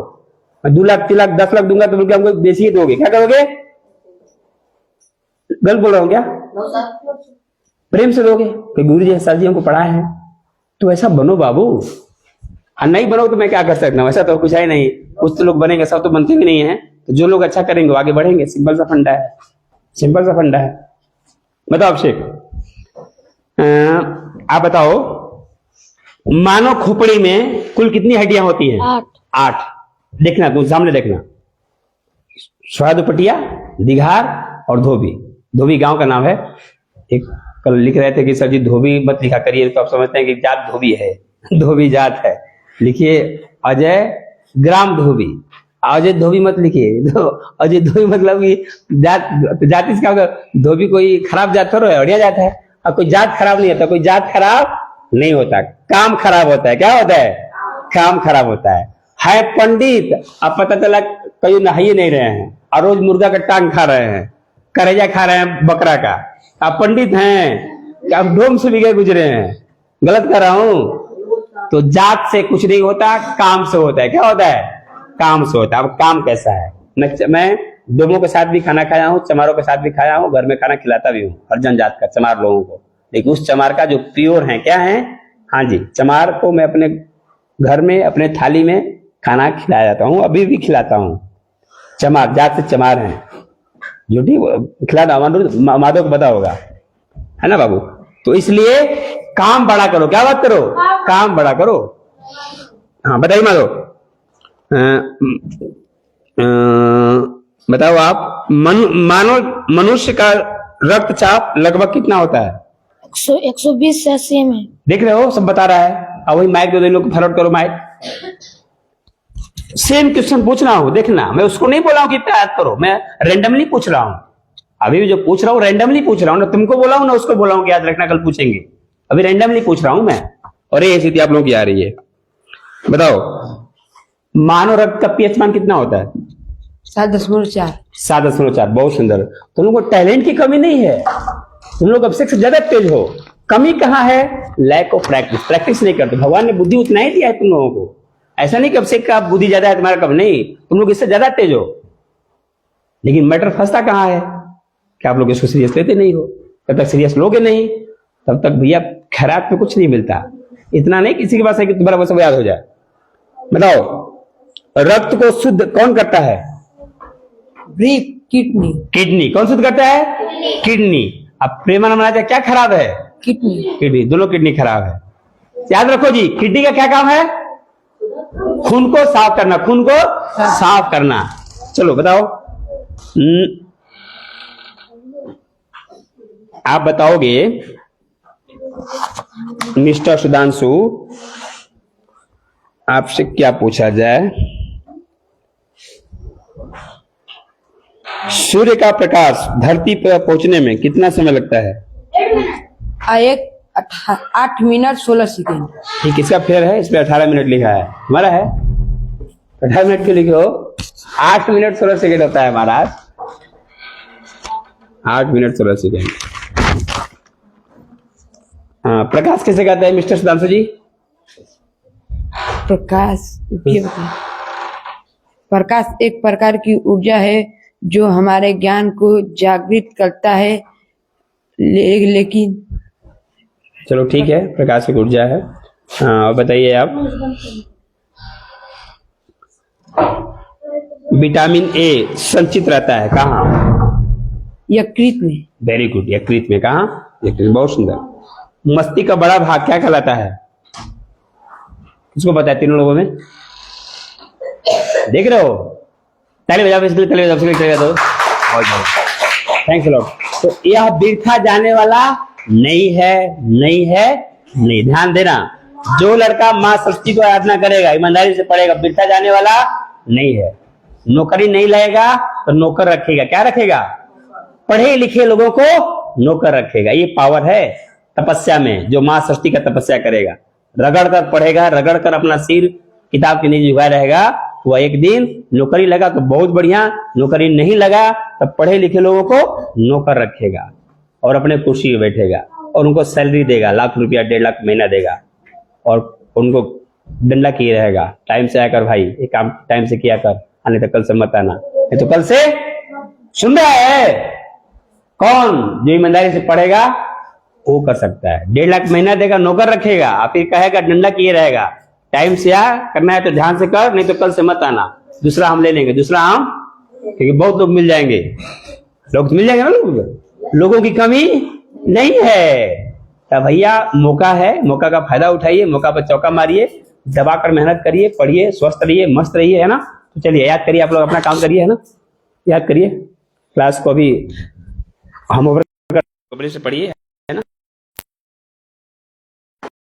मैं 2 लाख 3 लाख 10 लाख दूंगा तो बोल के हमको देसी ही दोगे, क्या करोगे? गलत बोल रहा हूँ क्या? प्रेम से दोगे कि गुरु जी सर जी हमको पढ़ाए हैं, तो ऐसा बनो बाबू। और नहीं बनो तो मैं क्या कर सकता हूँ, ऐसा तो कुछ है नहीं। कुछ तो लोग बनेंगे, सब तो बनते भी नहीं है। तो जो लोग अच्छा करेंगे वो आगे बढ़ेंगे, सिंपल सा फंडा है, सिंपल सा फंडा है। बताओ अभिषेक, आप बताओ, मानव खोपड़ी में कुल कितनी हड्डियां होती हैं? 8। देखना, तुम सामने देखना, स्वादुपटिया, दिघार और धोबी। धोबी गांव का नाम है। एक कल लिख रहे थे कि सर जी धोबी मत लिखा करिए, तो आप समझते हैं कि जात धोबी है, धोबी जात है। लिखिए अजय ग्राम धोबी, अजय धोबी मत लिखिए। तो अजय धोबी मतलब कि जाति से क्या होगा? धोबी कोई खराब जात थोड़ा है, बढ़िया जात है। और कोई जात खराब नहीं होता, कोई जात खराब नहीं होता, काम खराब होता है। क्या होता है? काम खराब होता है पंडित, अब पता चला कहीं नहाइए नहीं रहे हैं और रोज मुर्गा का टांग खा रहे हैं, करेजा खा रहे हैं बकरा का। आप पंडित हैं, आप ढोंग से भी गए गुजरे हैं, गलत कर रहा हूं। तो जात से कुछ नहीं होता, काम से होता है। क्या होता है? काम से होता है। अब काम कैसा है? मैं डोमों के साथ भी खाना खाया हूँ, चमारों के साथ भी खाया हूँ, घर में खाना खिलाता भी हूँ हर जनजात का, चमार लोगों को। लेकिन उस चमार का जो प्योर है, क्या है? हाँ जी, चमार को मैं अपने घर में अपने थाली में खाना खिलाया जाता हूँ, अभी भी खिलाता हूँ। चमार जात से चमार हैं, झूठी खिलाता माधव को पता होगा, है ना बाबू। तो इसलिए काम बड़ा करो, क्या बात करो, काम बड़ा करो। हाँ बताइए माधव, बताओ आप, मानव मनुष्य का रक्तचाप लगभग कितना होता है? 120 से 80 में। देख रहे हो, सब बता रहा है। अब वही माइक दो, लोग फॉरवर्ड करो माइक। सेम क्वेश्चन पूछ रहा हूं, देखना, मैं उसको नहीं बोला हूं कि इतना याद करो, मैं रैंडमली पूछ रहा हूं। अभी भी जो पूछ रहा हूं रैंडमली पूछ रहा हूं, ना तुमको बोला हूं ना उसको बोला हूं कि याद रखना, कल पूछेंगे। अभी रैंडमली पूछ रहा हूं मैं, और ये स्थिति आप लोगों की आ रही है। बताओ, मानव रक्त का पीएच मान कितना होता है? 7.4। 7.4। बहुत सुंदर। तुम लोग को टैलेंट की कमी नहीं है, तुम लोग अब से ज्यादा तेज हो। कमी कहाँ है? लैक ऑफ प्रैक्टिस, प्रैक्टिस नहीं करते। भगवान ने बुद्धि उतना ही दिया है तुम लोगों को, ऐसा नहीं कि अब से का बुद्धि ज्यादा है तुम्हारा, कम नहीं, तुम लोग इससे ज्यादा तेज हो। लेकिन मैटर फंसता कहाँ है कि आप लोग इसको सीरियस लेते नहीं हो। जब तक सीरियस लोगे नहीं तब तक भैया खैरात में कुछ नहीं मिलता। इतना नहीं किसी के पास है कि तुम्हारा वो सब याद हो जाए। बताओ, रक्त को शुद्ध कौन करता है? किडनी। किडनी। कौन शुद्ध करता है? किडनी। अब प्रेमानंद महाराज क्या खराब है? किडनी। दोनों किडनी खराब है। याद रखो जी, किडनी का क्या काम है? खून को साफ करना, खून को साफ करना। चलो बताओ, आप बताओगे मिस्टर सुधांशु, आपसे क्या पूछा जाए? सूर्य का प्रकाश धरती पर पहुंचने में कितना समय लगता है? 8 मिनट 16 सेकेंड। ये किसका फेयर है? इस पे 18 मिनट लिखा है, हमारा है। 18 मिनट क्यों लिखे हो? 8 मिनट 16 सेकेंड होता है महाराज, 8 मिनट 16 सेकेंड। हाँ, प्रकाश कैसे कहते हैं मिस्टर सुधांशु जी? प्रकाश एक प्रकार की ऊर्जा है जो हमारे ज्ञान को जागृत करता है, लेकिन चलो ठीक है, प्रकाश एक ऊर्जा है। हाँ बताइए आप। विटामिन ए संचित रहता है कहाँ? यकृत में। वेरी गुड, यकृत में। कहाँ? यकृत। बहुत सुंदर। मस्तिष्क का बड़ा भाग क्या कहलाता है? किसको पता है तीनों लोगों में? देख रहे हो, ताली बजाओ इसके लिए, ताली बजाओ इसके लिए, दो। Thanks Lord. तो यह बिरथा जाने वाला नहीं है, नहीं है, नहीं। ध्यान देना, जो लड़का माँ सरस्वती को आराधना करेगा, ईमानदारी से पढ़ेगा, बिरथा जाने वाला नहीं है। नौकरी नहीं लगेगा तो नौकर रखेगा। क्या रखेगा? पढ़े लिखे लोगों को नौकर रखेगा। ये पावर है तपस्या में, जो माँ सरस्वती का तपस्या करेगा, रगड़ कर पढ़ेगा, रगड़ कर अपना सिर किताब के नीचे झुकाए रहेगा, वह एक दिन नौकरी लगा तो बहुत बढ़िया, नौकरी नहीं लगा तब पढ़े लिखे लोगों को नौकर रखेगा और अपने कुर्सी में बैठेगा और उनको सैलरी देगा, लाख रुपया 1.5 लाख महीना देगा, और उनको डंडा किए रहेगा, टाइम से आकर भाई ये काम टाइम से किया कर, आने तक कल से मत आना, नहीं तो कल से। सुन रहा है? कौन जो ईमानदारी से पढ़ेगा वो कर सकता है। 1.5 लाख महीना देगा, नौकर रखेगा, फिर कहेगा डंडा किए रहेगा, टाइम से आ, करना है तो ध्यान से कर, नहीं तो कल से मत आना, दूसरा हम ले लेंगे, दूसरा हम, क्योंकि बहुत लोग मिल जाएंगे, लोग तो मिल जाएंगे ना, लोगों की कमी नहीं है। तो भैया मौका है, मौका का फायदा उठाइए, मौका पर चौका मारिए, दबाकर मेहनत करिए, पढ़िए, स्वस्थ रहिए, मस्त रहिए, है ना। तो चलिए याद करिए, आप लोग अपना काम करिए, है ना, याद करिए। क्लास को अभी हम ओवर से पढ़िए।